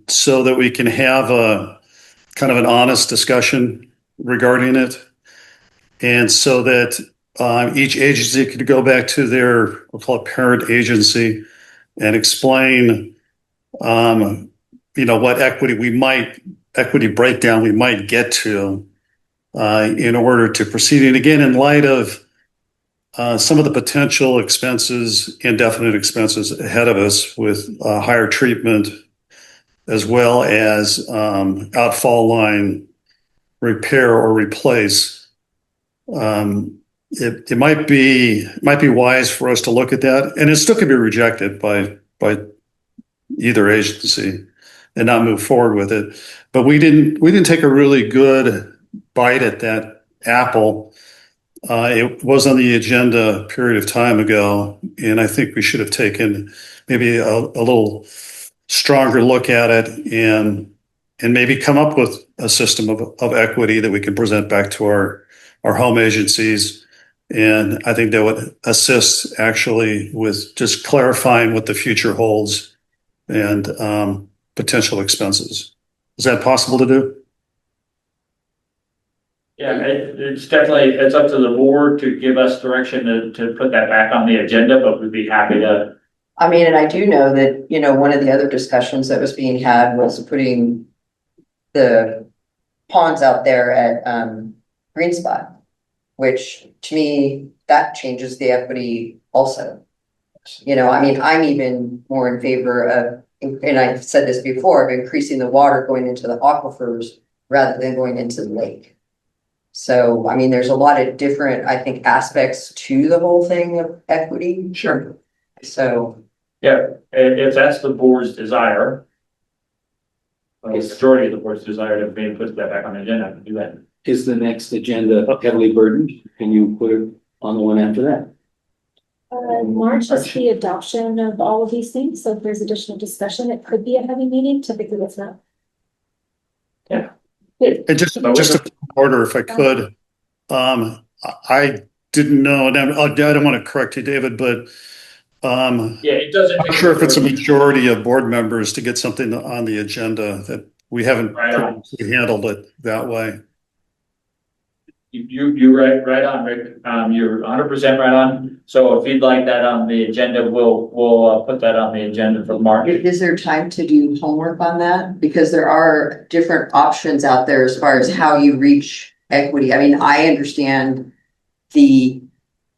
so that we can have a kind of an honest discussion regarding it. And so that each agency could go back to their, we'll call it parent agency, and explain, what equity breakdown we might get to in order to proceed. And again, in light of some of the potential expenses, indefinite expenses ahead of us with higher treatment, as well as outfall line repair or replace. It might be wise for us to look at that, and it still could be rejected by either agency. and not move forward with it. But we didn't take a really good bite at that apple. It was on the agenda a period of time ago, and I think we should have taken maybe a little stronger look at it and maybe come up with a system of equity that we can present back to our home agencies. And I think that would assist actually with just clarifying what the future holds and potential expenses. Is that possible to do? Yeah, it's definitely, it's up to the board to give us direction to put that back on the agenda, but we'd be happy to. I mean, and I do know that, you know, one of the other discussions that was being had was putting the ponds out there at Green Spot, which to me, that changes the equity also. You know, I mean, I'm even more in favor of, and I've said this before, of increasing the water going into the aquifers rather than going into the lake. So, I mean, there's a lot of different, I think, aspects to the whole thing of equity. Sure. So, Yeah, if that's the board's desire. Well, the majority of the board's desire to maybe put that back on the agenda, I can do that. Is the next agenda heavily burdened? Can you put it on the one after that? March is the adoption of all of these things, so if there's additional discussion, it could be a heavy meeting, typically it's not. And just to order, if I could, I didn't know, and I don't want to correct you, David, but Yeah, it doesn't. I'm not sure if it's a majority of board members to get something on the agenda that we haven't handled it that way. You're right on, Rick. You're 100% right on. So if you'd like that on the agenda, we'll put that on the agenda for March. is there time to do homework on that? Because there are different options out there as far as how you reach equity. I mean, I understand the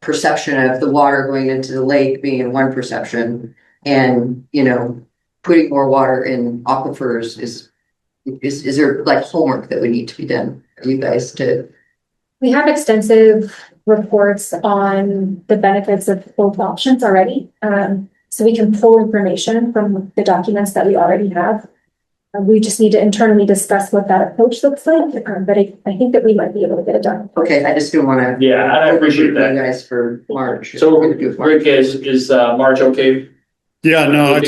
perception of the water going into the lake being one perception, and, you know, putting more water in aquifers is there like homework that would need to be done for you guys to? We have extensive reports on the benefits of both options already. So we can pull information from the documents that we already have. We just need to internally discuss what that approach looks like, but I think that we might be able to get it done. Okay, I just don't want to. Yeah, and I appreciate that. You guys for March. So Rick, is March okay? Yeah, no,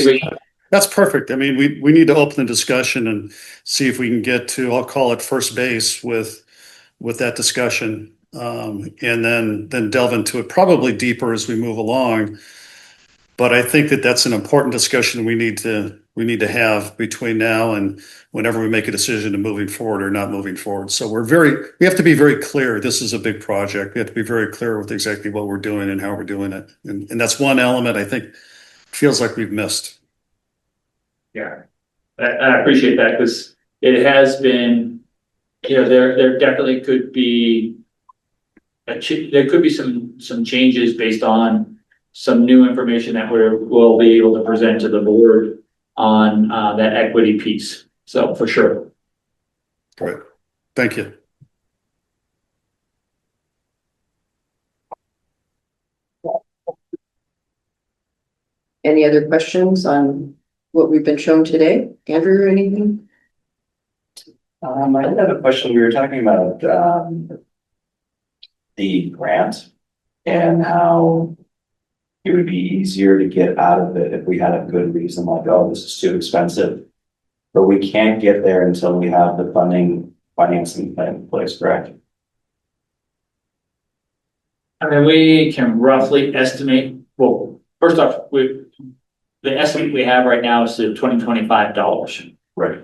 that's perfect. I mean, we need to open the discussion and see if we can get to, I'll call it first base with that discussion, and then delve into it probably deeper as we move along. But I think that that's an important discussion we need to have between now and whenever we make a decision to moving forward or not moving forward. So we have to be very clear. This is a big project. We have to be very clear with exactly what we're doing and how we're doing it. And that's one element I think feels like we've missed. Yeah, I appreciate that, because it has been, you know, there definitely could be there could be some changes based on some new information that we'll be able to present to the board on that equity piece. So for sure. Great. Thank you. Any other questions on what we've been shown today? Andrew, or anything? I did have a question. We were talking about the grant and how it would be easier to get out of it if we had a good reason, like, oh, this is too expensive. But we can't get there until we have the financing plan in place, correct? I mean, we can roughly estimate, well, first off, the estimate we have right now is the $2025. Right.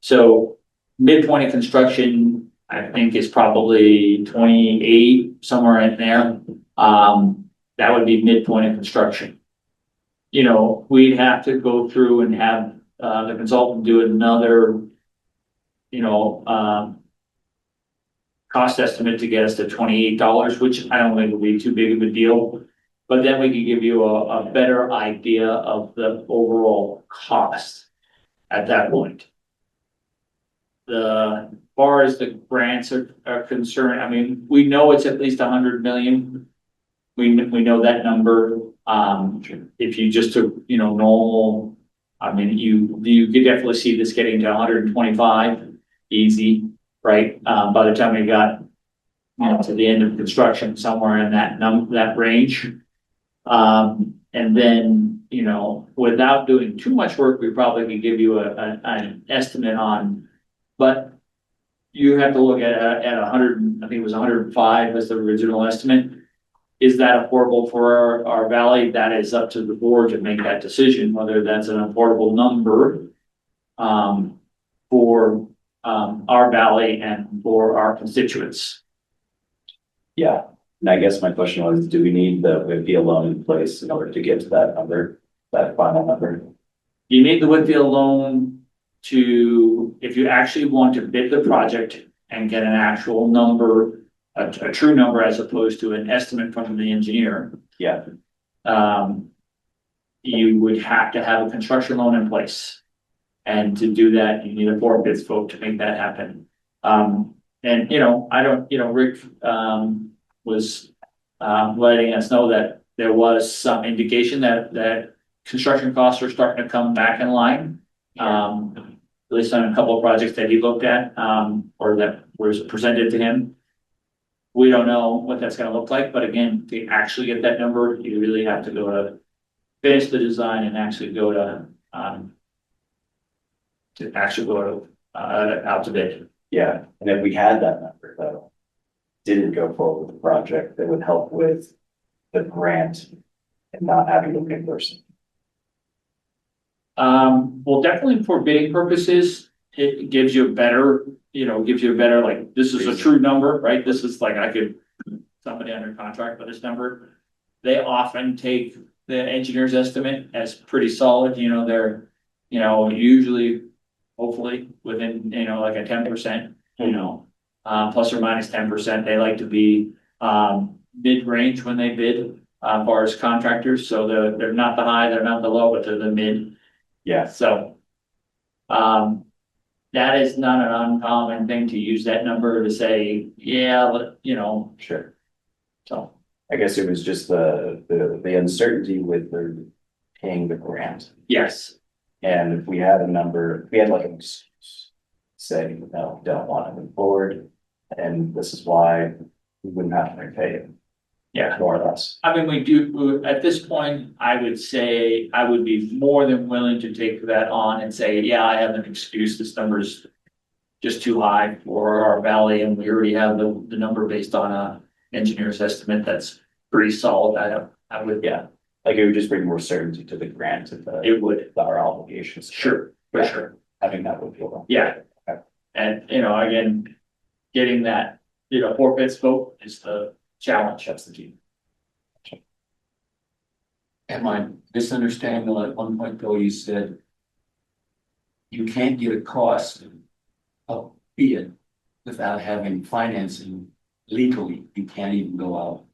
So midpoint of construction, I think, is probably 28, somewhere in there. That would be midpoint of construction. You know, we'd have to go through and have the consultant do another, you know, cost estimate to get us to $28, which I don't think will be too big of a deal. But then we can give you a better idea of the overall cost at that point. As far as the grants are concerned, I mean, we know it's at least 100 million. We know that number. If you just took, you know, normal I mean, you could definitely see this getting to 125, easy, right? By the time we got, to the end of construction, somewhere in that range. And then, without doing too much work, we probably could give you an estimate on, but you have to look at 100, I think it was 105 as the original estimate. Is that affordable for our valley? That is up to the board to make that decision, whether that's an affordable number for our valley and for our constituents. Yeah, and I guess my question was, do we need the Whitfield loan in place in order to get to that number, that final number? You need the Whitfield loan to, if you actually want to bid the project and get an actual number, a true number as opposed to an estimate from the engineer. Yeah. You would have to have a construction loan in place. And to do that, you need a 4/5 vote to make that happen. And, Rick, was, letting us know that there was some indication that construction costs are starting to come back in line. At least on a couple of projects that he looked at, or that was presented to him. We don't know what that's gonna look like, but again, to actually get that number, you really have to go to finish the design and actually go to out to bid. Yeah, and if we had that number though, didn't go forward with the project, that would help with the grant and not having to reimburse it. Well, definitely for bidding purposes, it gives you a better, like, this is a true number, right? This is like, I could, somebody under contract for this number. They often take the engineer's estimate as pretty solid, they're, usually, hopefully, within, like a 10%, plus or minus 10%. They like to be, mid-range when they bid, as far as contractors. So they're not the high, they're not the low, but they're the mid. Yeah. So, that is not an uncommon thing to use that number to say, yeah, Sure. so. I guess it was just the uncertainty with the paying the grant. Yes, And if we had a number, if we had like an excuse, say, no, don't want to move forward, and this is why we wouldn't have to pay it. Yeah. More or less. I mean, at this point, I would say I would be more than willing to take that on and say, yeah, I have an excuse. This number's just too high for our valley, and we already have the number based on a engineer's estimate that's pretty solid. I would, Yeah, like it would just bring more certainty to the grant of it would, our obligations. sure, for Yeah. sure. Having that would feel. Yeah. Okay. And, again, getting that, 4/5 vote is the challenge. That's the key. Am I misunderstanding, at one point, Bill, you said you can't get a cost of bid without having financing legally, you can't even go out.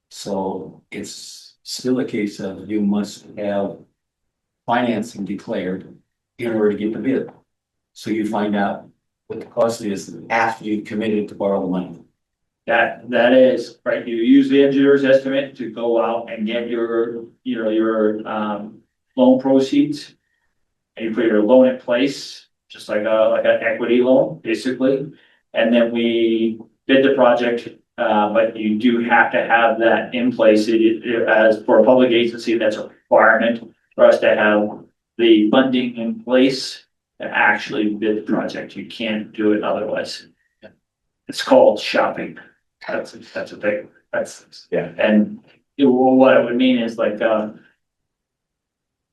So it's still a case of you must have financing declared in order to get the bid. So you find out what the cost is after you've committed to borrow the money. That is, right, you use the engineer's estimate to go out and get your loan proceeds. And you put your loan in place, just like an equity loan, basically. And then we bid the project, but you do have to have that in place. As for a public agency, that's a requirement for us to have the funding in place to actually bid the project. You can't do it otherwise. It's called shopping. That's a big, Yeah. And what it would mean is like,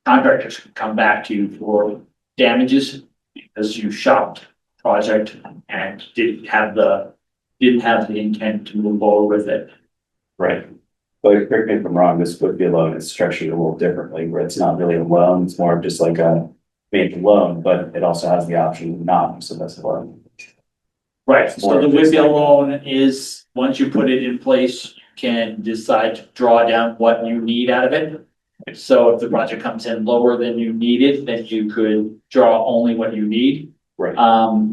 contractors can come back to you for damages because you shopped project and didn't have the intent to move forward with it. Right. But correct me if I'm wrong, this would be a loan, it's structured a little differently, where it's not really a loan, it's more of just like a big loan, but it also has the option not, so that's a loan. Right, so the Whitfield loan is, once you put it in place, you can decide to draw down what you need out of it. So if the project comes in lower than you needed, then you could draw only what you need. Right.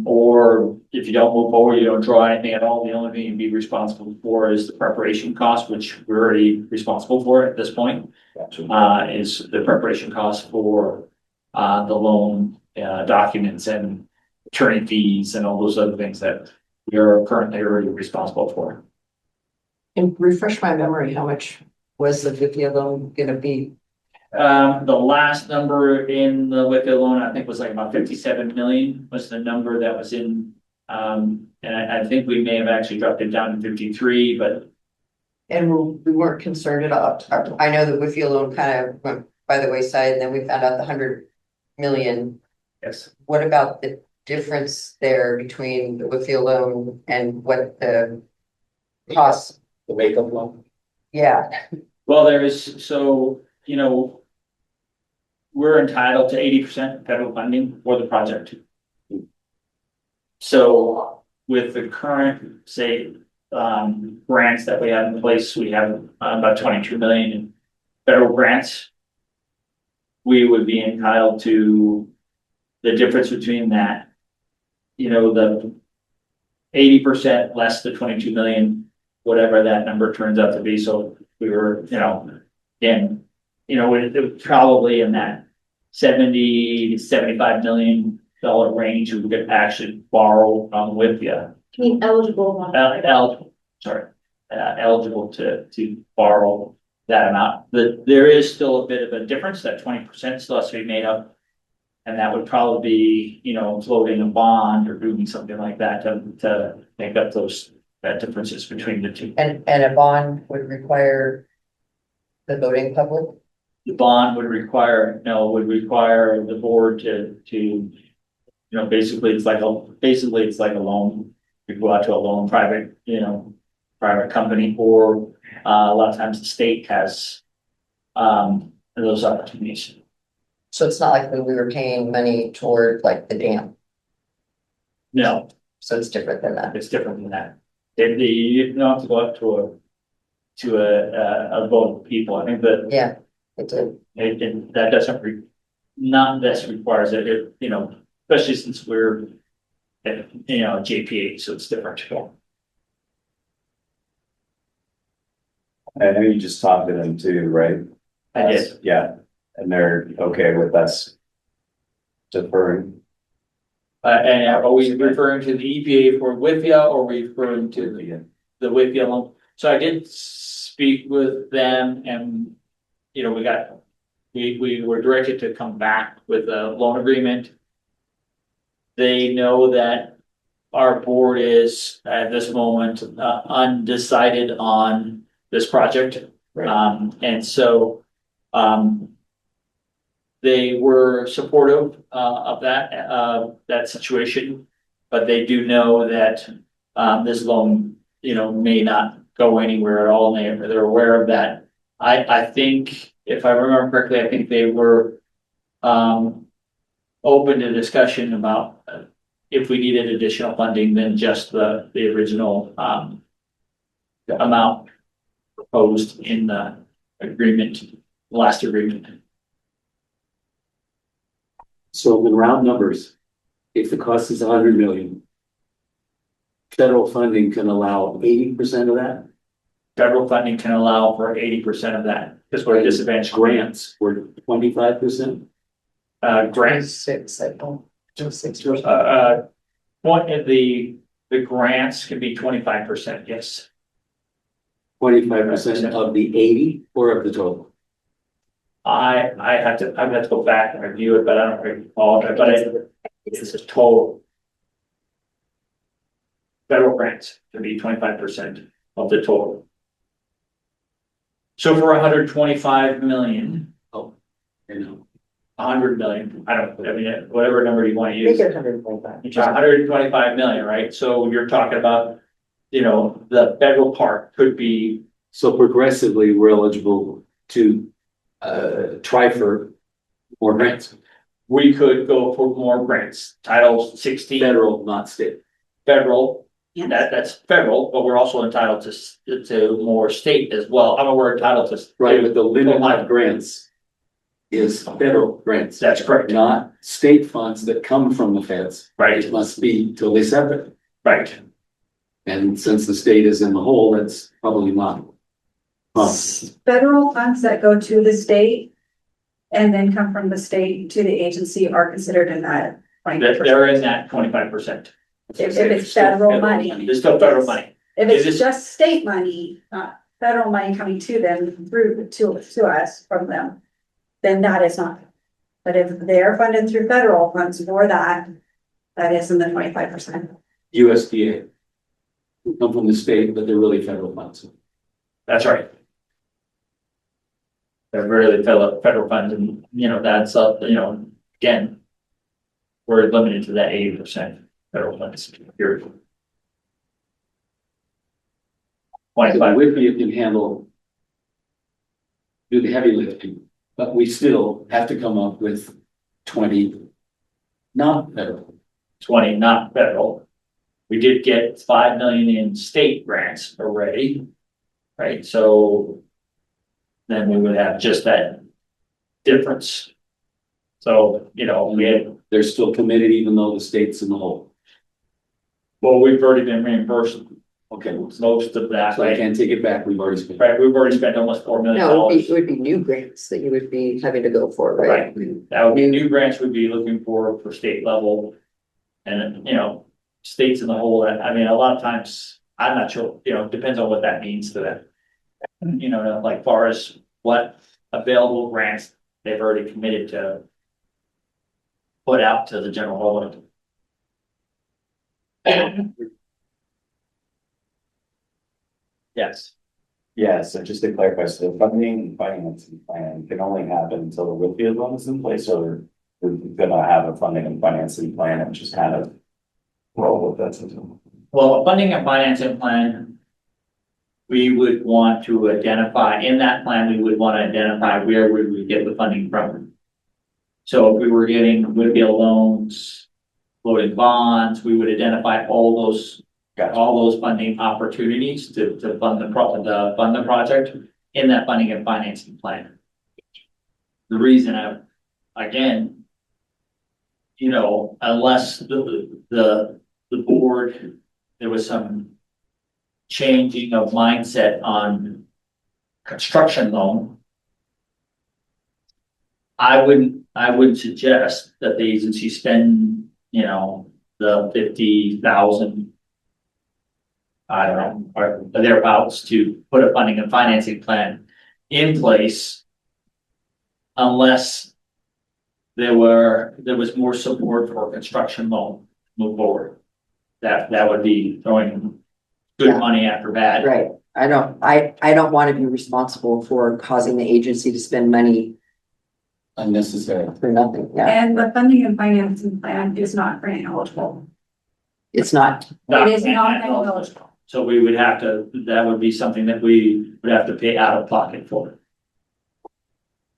Or if you don't move forward, you don't draw anything at all, the only thing you'd be responsible for is the preparation cost, which we're already responsible for at this point. Gotcha. Is the preparation cost for the loan, documents and attorney fees and all those other things that we are currently already responsible for. And refresh my memory, how much was the Vivia loan gonna be? The last number in the Whitfield loan, I think was like about 57 million was the number that was in. And I think we may have actually dropped it down to 53, but And we weren't concerned at all. I know that Whitfield loan kind of went by the wayside, and then we found out the 100 million. yes. What about the difference there between the Whitfield loan and what the cost? The makeup loan. Yeah, Well, there is, so, you know, we're entitled to 80% federal funding for the project. So with the current, say, grants that we have in place, we have about 22 million in federal grants. We would be entitled to the difference between that, you know, the 80% less the 22 million, whatever that number turns out to be. So we were, you know, again, you know, it was probably in that 70 to 75 million dollar range we could actually borrow with you. I mean, eligible. Eligible to borrow that amount. There is still a bit of a difference, that 20% still has to be made up. And that would probably be, you know, floating a bond or doing something like that to make up that differences between the two. and a bond would require the voting public? The bond would require the board to, you know, basically it's like a loan. You go out to a loan, private company, or a lot of times the state has those opportunities. So it's not like when we were paying money toward like the dam, No, so it's different than that. it's different than that. You don't have to go up to a vote of people. I think that Yeah, it did. that doesn't not this requires it, you know, especially since we're JPA, so it's different. I know you just talked to them too, right? I did. Yeah, and they're okay with us deferring. And are we referring to the EPA for Whitfield, or are we referring to the Whitfield loan? So I did speak with them, and, you know, we were directed to come back with a loan agreement. They know that our board is at this moment undecided on this project. Right. And so they were supportive of that situation, but they do know that this loan, you know, may not go anywhere at all, and they're aware of that. I think, if I remember correctly, I think they were open to discussion about if we needed additional funding than just the original amount proposed in the agreement, last agreement. So in round numbers, if the cost is 100 million, federal funding can allow 80% of that. Federal funding can allow for 80% of that, because we're disadvantaged. Grants were 25%. Grants, Six, I don't, just 6. one of the grants can be 25%, yes. 25% of the 80 or of the total? I have to go back and review it, but I don't recall, but it's a total. Federal grants can be 25% of the total. So for 125 million, You know, 100 million, I mean, whatever number you want to Make use. it 125. It's 125 million, right? So you're talking about, you know, the federal part could be, so progressively, we're eligible to try for more grants, we could go for more grants. Title 16 federal, not state. federal, that's federal, but we're also entitled to more state as well. I mean, we're entitled to. Right, but the limit of grants is federal grants. That's correct. Not state funds that come from the feds. Right, It must be totally separate. right. And since the state is in the hole, that's probably not. Federal funds that go to the state and then come from the state to the agency are considered in that. 20%. They're in that 25%. If it's federal money. It's still federal money. If Is it's it- just state money, not federal money coming to them through to us from them, then that is not. But if they're funded through federal funds for that, that is in the 25%. USDA. Come from the state, but they're really federal funds. That's right. They're really federal funds and, that's up, again. We're limited to that 80% federal funds, period. So 25, Whitby can handle. Do the heavy lifting, but we still have to come up with 20 non-federal. 20, not federal. We did get 5 million in state grants already, right? So then we would have just that difference. So, we had, They're still committed even though the state's in the hole. well, we've already been reimbursed Okay, most of that, so I right? can't take it back. We've already spent. Right, we've already spent almost $4 million. No, it would be new grants that you would be having to go for, right? That would be new grants we'd be looking for state level. And, states in the whole, I mean, a lot of times, I'm not sure, depends on what that means to them. Like far as what available grants they've already committed to put out to the general public. Yes, Yeah, so just to clarify, so the funding and financing plan can only happen until the Whitfield one is in place, or we're gonna have a funding and financing plan and just kind of roll with that. well, a funding and financing plan. We would want to identify, in that plan, we would want to identify where would we get the funding from. So if we were getting Woodville loans, floating bonds, we would identify all those funding opportunities to fund the project in that funding and financing plan. The reason again, unless the board, there was some changing of mindset on construction loan. I would suggest that the agency spend, the 50,000. I don't know, or thereabouts to put a funding and financing plan in place. Unless there was more support for construction loan move forward. That would be throwing good Yeah. money after bad. Right. I don't want to be responsible for causing the agency to spend money Unnecessary. for nothing. Yeah, And the funding and financing plan is not grant eligible. it's not. It is not grant eligible. So we would have to, that would be something that we would have to pay out of pocket for.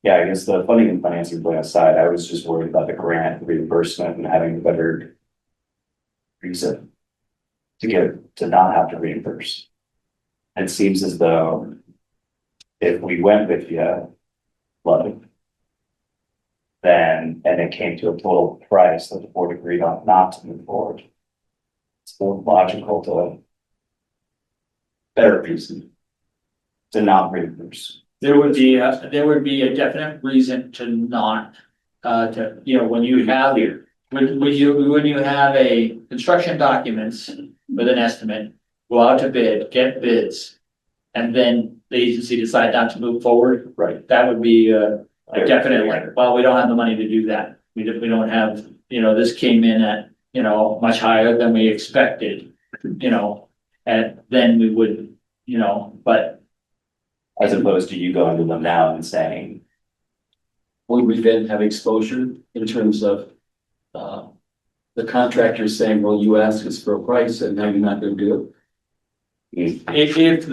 Yeah, I guess the funding and financing plan aside, I was just worried about the grant reimbursement and having a better reason to not have to reimburse. It seems as though if we went with flooding, then, and it came to a total price that the board agreed on not to move forward, it's more logical to better reason to not reimburse. There would be a definite reason to not, when you have when you have a construction documents with an estimate, go out to bid, get bids. And then the agency decide not to move forward. Right. That would be a definite, like, well, we don't have the money to do that. We don't have, this came in at, much higher than we expected, and then we would, but. As opposed to you going to them now and saying, Would we then have exposure in terms of the contractor saying, well, you asked us for a price and now you're not gonna do it? If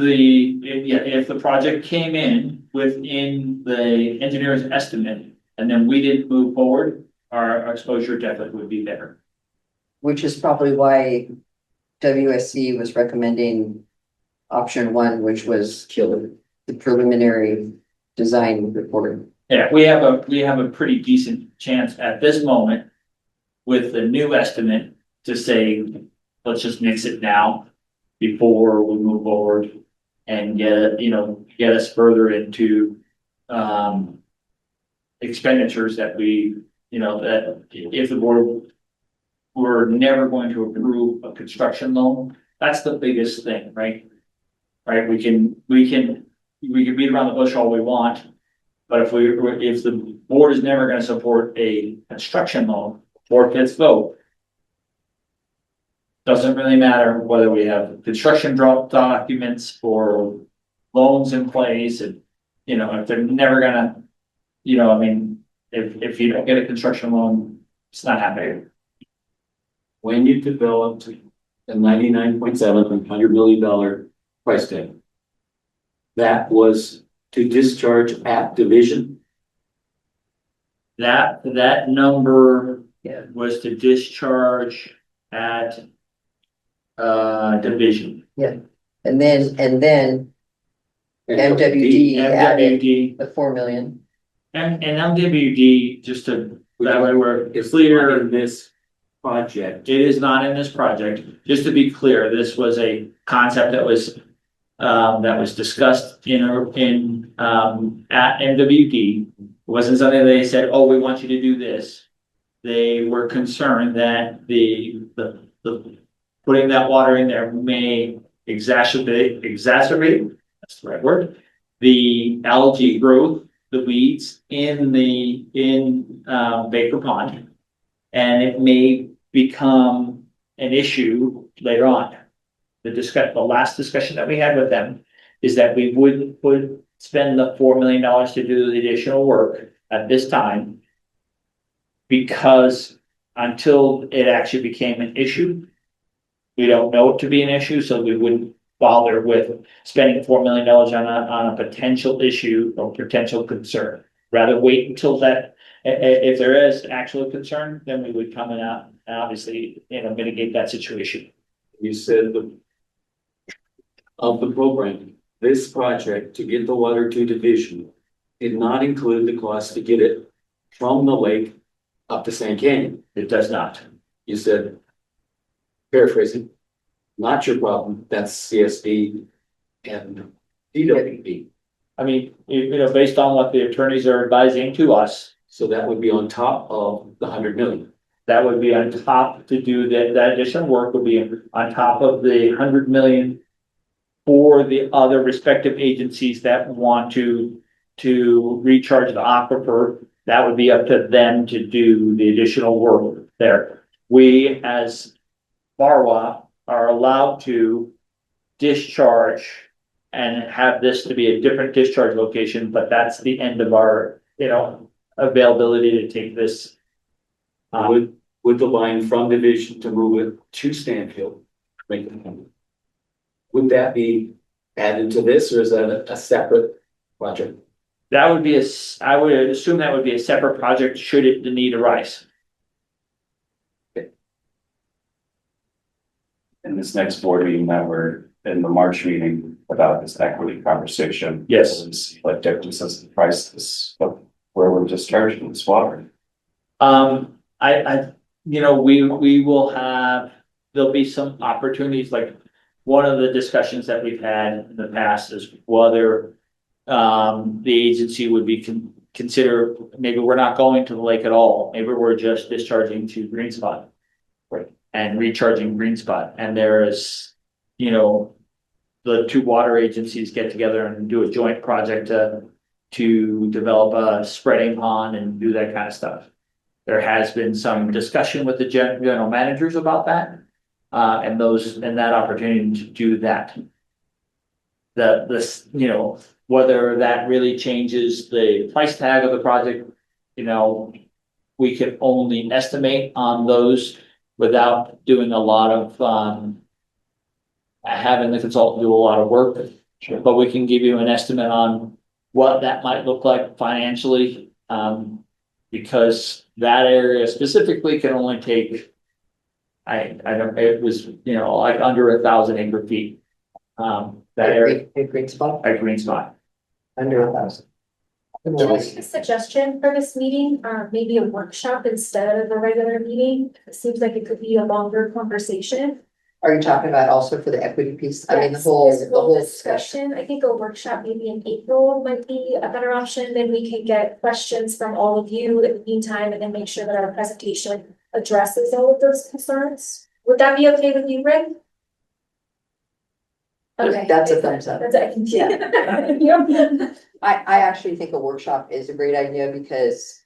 the project came in within the engineer's estimate and then we didn't move forward, our exposure definitely would be better. Which is probably why WSC was recommending option one, which was the preliminary design report. Yeah, we have a pretty decent chance at this moment with the new estimate to say, let's just mix it now before we move forward and get us further into expenditures that we, that if the board were never going to approve a construction loan, that's the biggest thing, right? Right, we can beat around the bush all we want, but if the board is never gonna support a construction loan, 4/5 vote. Doesn't really matter whether we have construction documents or loans in place, and, if they're never gonna, I mean, if you don't get a construction loan, it's not happening. When you developed a 99.7 $100 million price tag, that was to discharge at division. That number Yeah. was to discharge at division. And then MWD added MWD the 4 million. and MWD, just to, that way we're It's clear. in this project. It is not in this project. Just to be clear, this was a concept that was discussed at MWD. It wasn't something they said, oh, we want you to do this. They were concerned that the putting that water in there may exacerbate, that's the right word, the algae growth, the weeds in Baker Pond. And it may become an issue later on. The last discussion that we had with them is that we would spend the $4 million to do the additional work at this time. Because until it actually became an issue, we don't know it to be an issue, so we wouldn't bother with spending $4 million on a potential issue or potential concern. Rather wait until that, if there is actual concern, then we would come in out and obviously, mitigate that situation. You said of the program, this project to get the water to division did not include the cost to get it from the lake up to Sand Canyon. It does not. You said, paraphrasing, not your problem, that's CSD and DWP. I mean, based on what the attorneys are advising to us, So that would be on top of the 100 million. that would be on top to do that additional work would be on top of the 100 million for the other respective agencies that want to recharge the aquifer. That would be up to them to do the additional work there. We, as Barwa, are allowed to discharge and have this to be a different discharge location, but that's the end of our, availability to take this. With the line from division to move it to Stanfield. Would that be added to this, or is that a separate project? That would be I would assume that would be a separate project should the need arise. In this next board meeting that we're in the March meeting about this equity conversation. Yes. Like differences in prices, but where we're discharging this water. We will have, there'll be some opportunities, like one of the discussions that we've had in the past is whether the agency would be consider, maybe we're not going to the lake at all. Maybe we're just discharging to Green Spot. Right. And recharging Green Spot. And there is, the two water agencies get together and do a joint project to develop a spreading pond and do that kind of stuff. There has been some discussion with the general managers about that, and that opportunity to do that. Whether that really changes the price tag of the project, we can only estimate on those without doing a lot of having the consultant do a lot of work. Sure. But we can give you an estimate on what that might look like financially, because that area specifically can only take, it was, like under 1,000 acre feet. That area, A green spot, a Green Spot. under 1,000. Can I make a suggestion for this meeting, maybe a workshop instead of a regular meeting? It seems like it could be a longer conversation. Are you talking about also for the equity piece? I mean, the Yes, whole, this the whole discussion. discussion, I think a workshop maybe in April might be a better option, then we can get questions from all of you in the meantime, and then make sure that our presentation addresses all of those concerns. Would that be okay with you, Rick? Okay. That's a thumbs up. That's, I can see. I actually think a workshop is a great idea because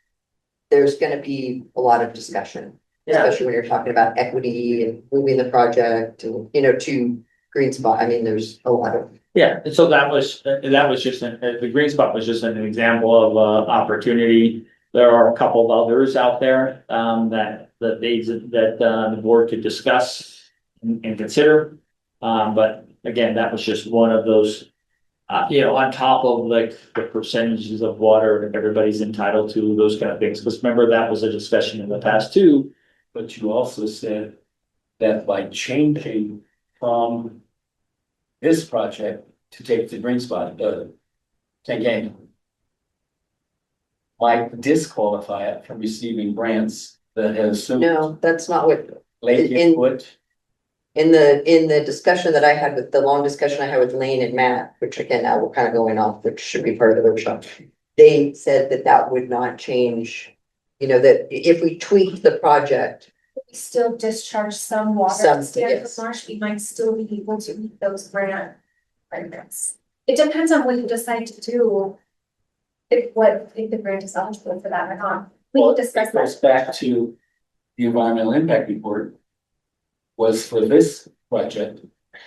there's gonna be a lot of discussion. Especially when you're talking about equity and moving the project and, you know, to green spot. I mean, there's a lot of. Yeah, and so that was just the green spot was just an example of opportunity. There are a couple of others out there that the board could discuss and consider. But again, that was just one of those, on top of like the percentages of water that everybody's entitled to, those kind of things. Because remember, that was a discussion in the past too. But you also said that by changing from this project to take the green spot, Tanganyika might disqualify it from receiving grants that has. No, that's not what, Lake in- input. in the discussion that I had with, the long discussion I had with Lane and Matt, which again, now we're kind of going off, which should be part of the workshop. They said that that would not change, you know, that if we tweaked the project, We still discharge some water Some, to Stanford yes. Marsh, we might still be able to meet those grant requirements. It depends on what you decide to do. If the grant is eligible for that or not, we Well, can discuss it goes that. back to the environmental impact report was for this project.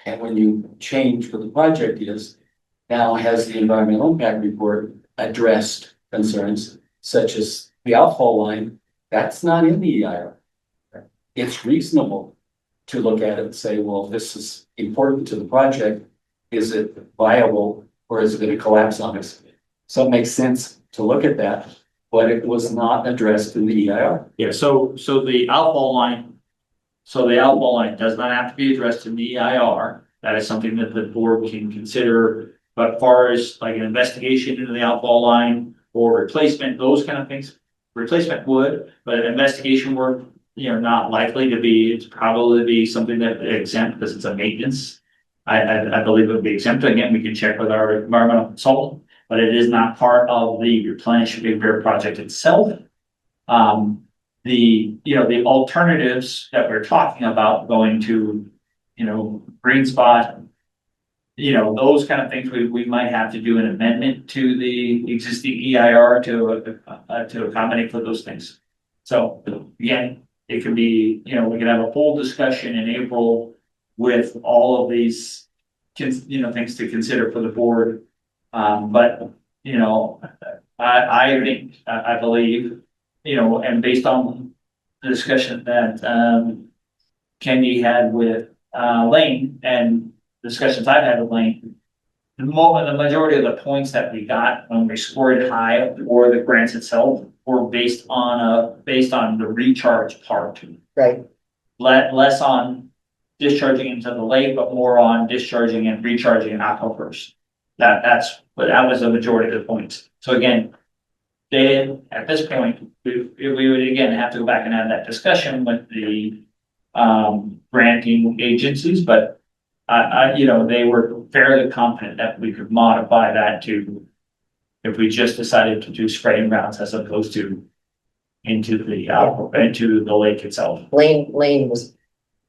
And when you change what the project is, now has the environmental impact report addressed concerns such as the outfall line? That's not in the EIR. It's reasonable to look at it and say, well, this is important to the project. Is it viable or is it going to collapse on us? So it makes sense to look at that, but it was not addressed in the EIR. Yeah, so the outfall line. So the outfall line does not have to be addressed in the EIR. That is something that the board can consider. But as far as like an investigation into the outfall line or replacement, those kind of things, replacement would, but investigation work, not likely to be, it's probably be something that exempt because it's a maintenance. I believe it would be exempt. Again, we can check with our environmental consultant, but it is not part of the replenish Big Bear project itself. The alternatives that we're talking about going to, green spot, those kind of things, we might have to do an amendment to the existing EIR to accommodate for those things. So again, it could be, we can have a full discussion in April with all of these, things to consider for the board. But, I believe, and based on the discussion that Kenny had with Lane and discussions I've had with Lane, the majority of the points that we got when we scored high for the grants itself were based on the recharge part. right, Less on discharging into the lake, but more on discharging and recharging aquifers. That was the majority of the points. So again, then at this point, we would again have to go back and have that discussion with the granting agencies, but they were fairly confident that we could modify that to, if we just decided to do spraying grounds as opposed to into the lake itself. Lane was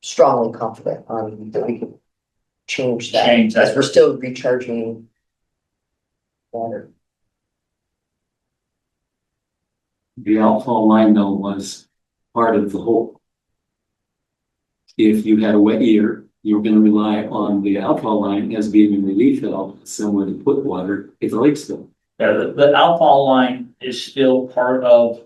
strongly confident on that we could change that. Change that. As we're still recharging water. The outfall line though was part of the whole. If you had a wet year, you were gonna rely on the outfall line as being a relief valve, somewhere to put water if the lake's still. Yeah, the outfall line is still part of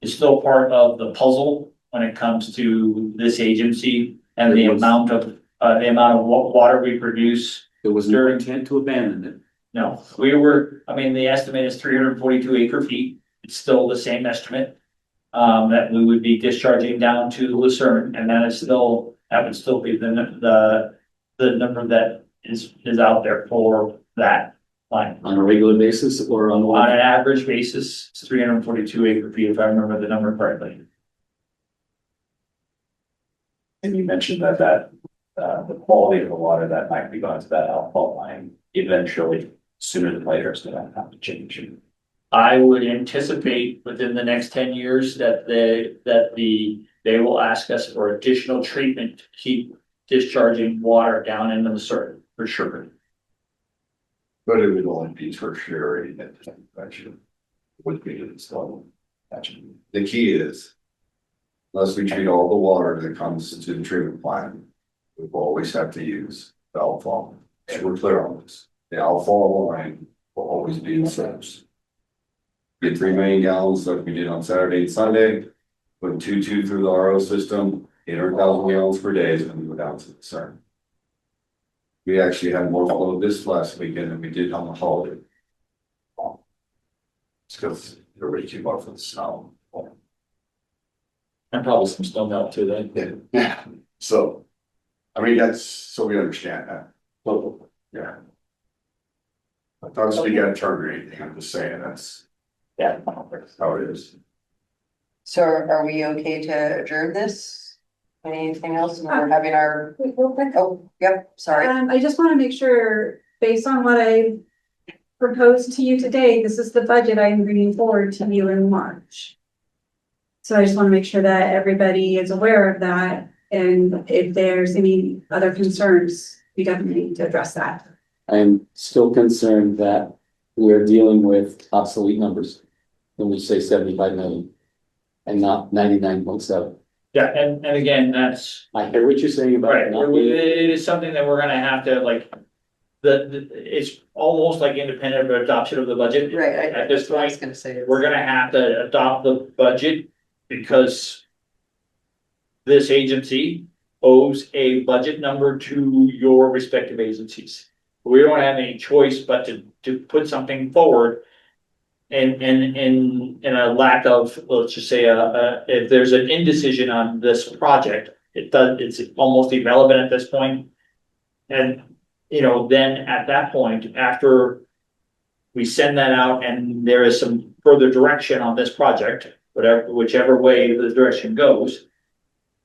the puzzle when it comes to this agency and the amount of water we produce. There was no intent to abandon it. No, the estimate is 342 acre feet. It's still the same estimate. That we would be discharging down to Lucerne, and that would still be the number that is out there for that line. On a regular basis or on On an average basis, it's 342 acre feet, if I remember the number correctly. And you mentioned that the quality of the water that might be going to that outfall line eventually, sooner than later, is gonna have to change. I would anticipate within the next 10 years that they will ask us for additional treatment to keep discharging water down into the surface, for sure. But it would only be tertiary infection. Would be installed. The key is. Unless we treat all the water that comes into the treatment plant, we will always have to use the outfall. So we're clear on this. The outfall line will always be the source. Get 3 million gallons like we did on Saturday and Sunday. Put 2 through the RO system, 800,000 gallons per day is when we go down to the CERN. We actually had more flow this last weekend than we did on the holiday. It's because everybody came out for the snow. And probably some snow melt too then. Yeah, so, I mean, that's, so we understand that. Yeah. I thought we got to turn or anything, I'm just saying that's how it is. So are we okay to adjourn this? Anything else? We're having our, Wait, real quick. oh, yep, sorry. I just want to make sure, based on what I proposed to you today, this is the budget I'm bringing forward to you in March. So I just want to make sure that everybody is aware of that, and if there's any other concerns, we definitely need to address that. I'm still concerned that we're dealing with obsolete numbers when we say 75 million and not 99.7. Yeah, and again, that's, I hear what you're saying about right, it not being. it is something that we're gonna have to like, it's almost like independent of adoption of the budget. Right, At this that's what I was point, gonna say. we're gonna have to adopt the budget because this agency owes a budget number to your respective agencies. We don't have any choice but to put something forward. In a lack of, let's just say, if there's an indecision on this project, it's almost irrelevant at this point. And, then at that point, after we send that out and there is some further direction on this project, whichever way the direction goes,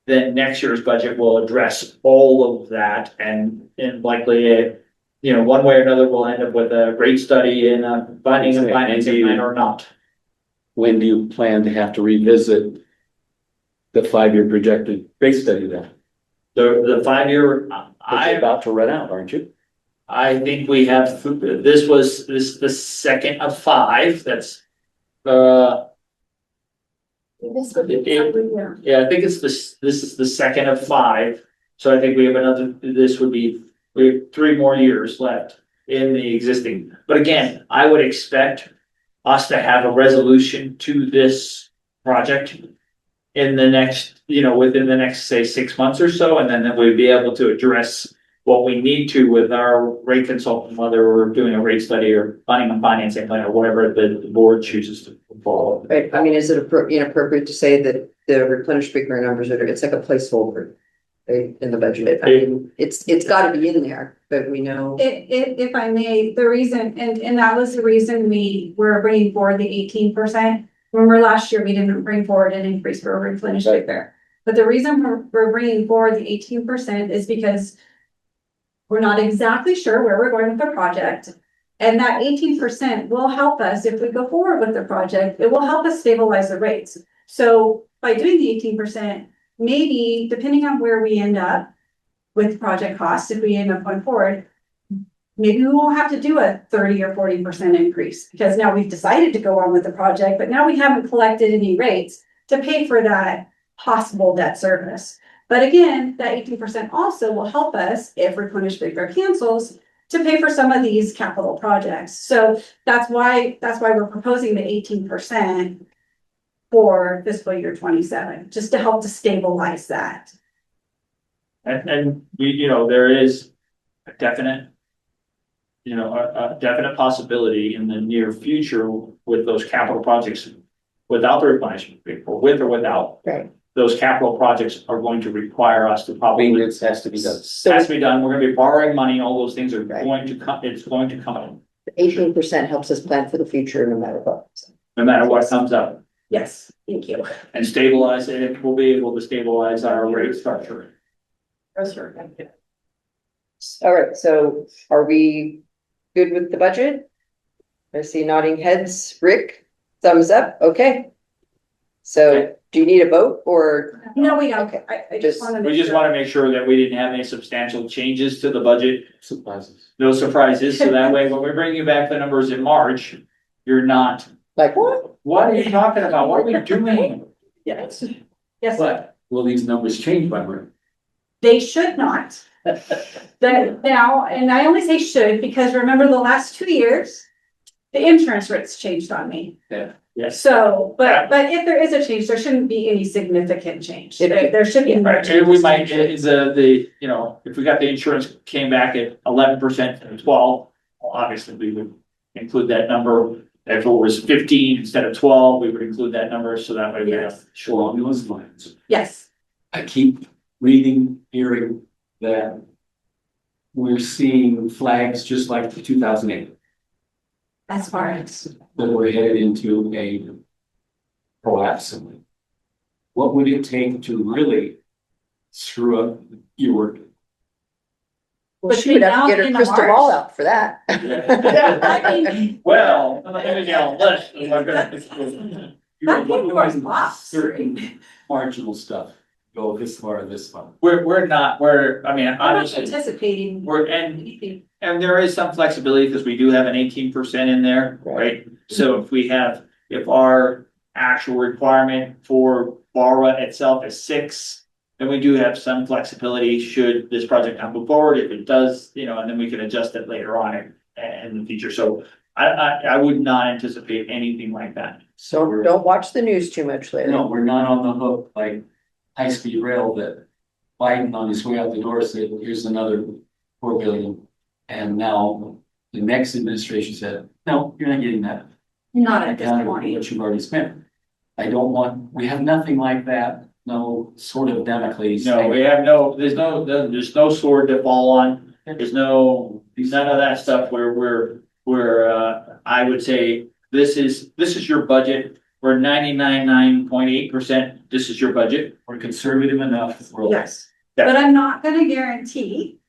then next year's budget will address all of that and likely, one way or another, we'll end up with a rate study and a finding and financing plan or not. When do you plan to have to revisit the 5-year projected rate study then? The 5-year, You're about to run out, aren't you? I think we have, this is the second of 5, that's, This would be every year. yeah, I think this is the second of 5. So I think we have 3 more years left in the existing. But again, I would expect us to have a resolution to this project in the next, within the next, say, 6 months or so, and then we'd be able to address what we need to with our rate consultant, whether we're doing a rate study or finding a financing plan or whatever the board chooses to follow. Right, I mean, is it inappropriate to say that the replenished speaker numbers it's like a placeholder? Right, in the budget, I mean, it's gotta be in there, but we know. If I may, the reason, and that was the reason we were bringing forward the 18%. Remember last year, we didn't bring forward an increase for replenished there. But the reason we're bringing forward the 18% is because we're not exactly sure where we're going with the project. And that 18% will help us if we go forward with the project. It will help us stabilize the rates. So by doing the 18%, maybe depending on where we end up with project costs, if we end up going forward, maybe we won't have to do a 30 or 40% increase because now we've decided to go on with the project, but now we haven't collected any rates to pay for that possible debt service. But again, that 18% also will help us if replenished Victor cancels to pay for some of these capital projects. So that's why we're proposing the 18% for fiscal year 27, just to help to stabilize that. And there is a definite, a definite possibility in the near future with those capital projects, without the replenishment, or with or without. Right. Those capital projects are going to require us to probably. Maintenance has to be done. Has to be done. We're gonna be borrowing money. All those things are Right. going to come, it's going to come in, 18% helps us plan for the future no matter what. no matter what comes up. Yes, thank you. And stabilize it, we'll be able to stabilize our rate structure. All right, so are we good with the budget? I see nodding heads. Rick, thumbs up, okay. So do you need a vote or? No, we don't. Okay. I just wanna make We just sure. want to make sure that we didn't have any substantial changes to the budget, Surprises. no surprises, so that way when we bring you back the numbers in March, you're not, Like what? what are you talking about? What are we doing? Yes. Yes, What? Will these numbers change by March? they should not. Then now, and I only say should because remember the last 2 years, the insurance rates changed on me. Yes. So, but if there is a change, there shouldn't be any significant change. There should be. no Right, and we changes. might, is the, you know, if we got the insurance came back at 11% and 12, well, obviously we would include that number. If it was 15 instead of 12, we would include that number, so that way we have. Yes. Along those lines, Yes, I keep reading, hearing that we're seeing flags just like the 2008, as far as. that we're headed into a collapse. What would it take to really screw up your work? Well, she would have to get her Between now and crystal ball March. out for that. I mean, Well, you know, let's. that came to our boss. Certain marginal stuff go this far or this far. We're not, I mean, I'm not obviously, anticipating we're, anything. and there is some flexibility because we do have an 18% in there, right? So if our actual requirement for borrow itself is 6, then we do have some flexibility should this project not move forward. If it does, you know, and then we can adjust it later on in the future. So I would not anticipate anything like that. So don't watch the news too much later. No, we're not on the hook like high-speed rail that Biden on his way out the door said, here's another 4 billion. And now the next administration said, no, you're not getting that. Not at this Counter point. what you've already spent. We have nothing like that, no sort of Damocles. No, we have there's no sword to fall on. There's none of that stuff where I would say, this is your budget. We're 99.8%. This is your budget. We're conservative enough. Yes, Yeah. but I'm not gonna guarantee.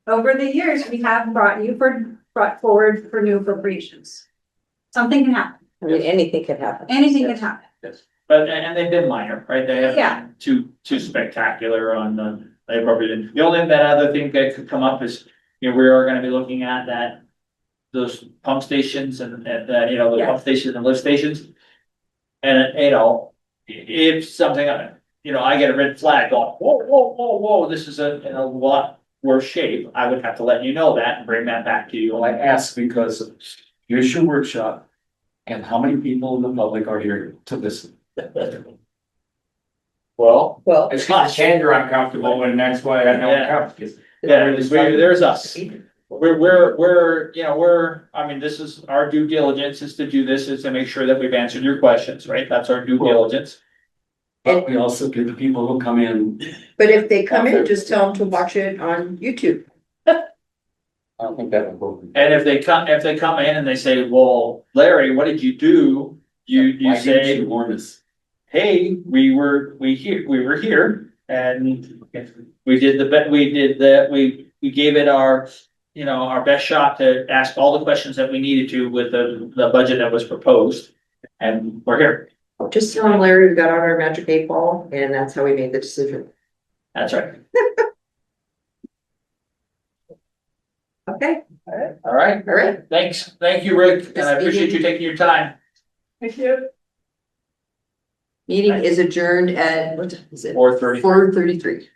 Over the years, we have brought forward for new appropriations. Something can happen, I mean, anything can happen. anything can happen. But, and they've been minor, right? They haven't Yeah. been too spectacular on the appropriate. The only that other thing that could come up is, you know, we are gonna be looking at those pump stations and you know, the Yeah. pump stations and lift stations. And, you know, if something, you know, I get a red flag going, whoa, this is in a lot worse shape, I would have to let you know that and bring that back to you. Well, I ask because here's your workshop. And how many people in the public are here to listen? Well, Well, it's not. Sandra uncomfortable, and that's why I don't come. Yeah, there's us. I mean, this is our due diligence is to do this, is to make sure that we've answered your questions, right? That's our due diligence. But we also get the people who come in. but if they come in, just tell them to watch it on YouTube. I don't think that would work. And if they come in and they say, well, Larry, what did you do? You Why didn't say, you warn us? hey, we were here and we gave it our, you know, our best shot to ask all the questions that we needed to with the budget that was proposed. And we're here. Just tell them Larry, we got out our magic 8 ball and that's how we made the decision. That's right. Okay, All right. all right. Thanks. Thank you, Rick. And I appreciate you taking your time. Thank you. Meeting is adjourned at, what is it? 4:30. 4:33.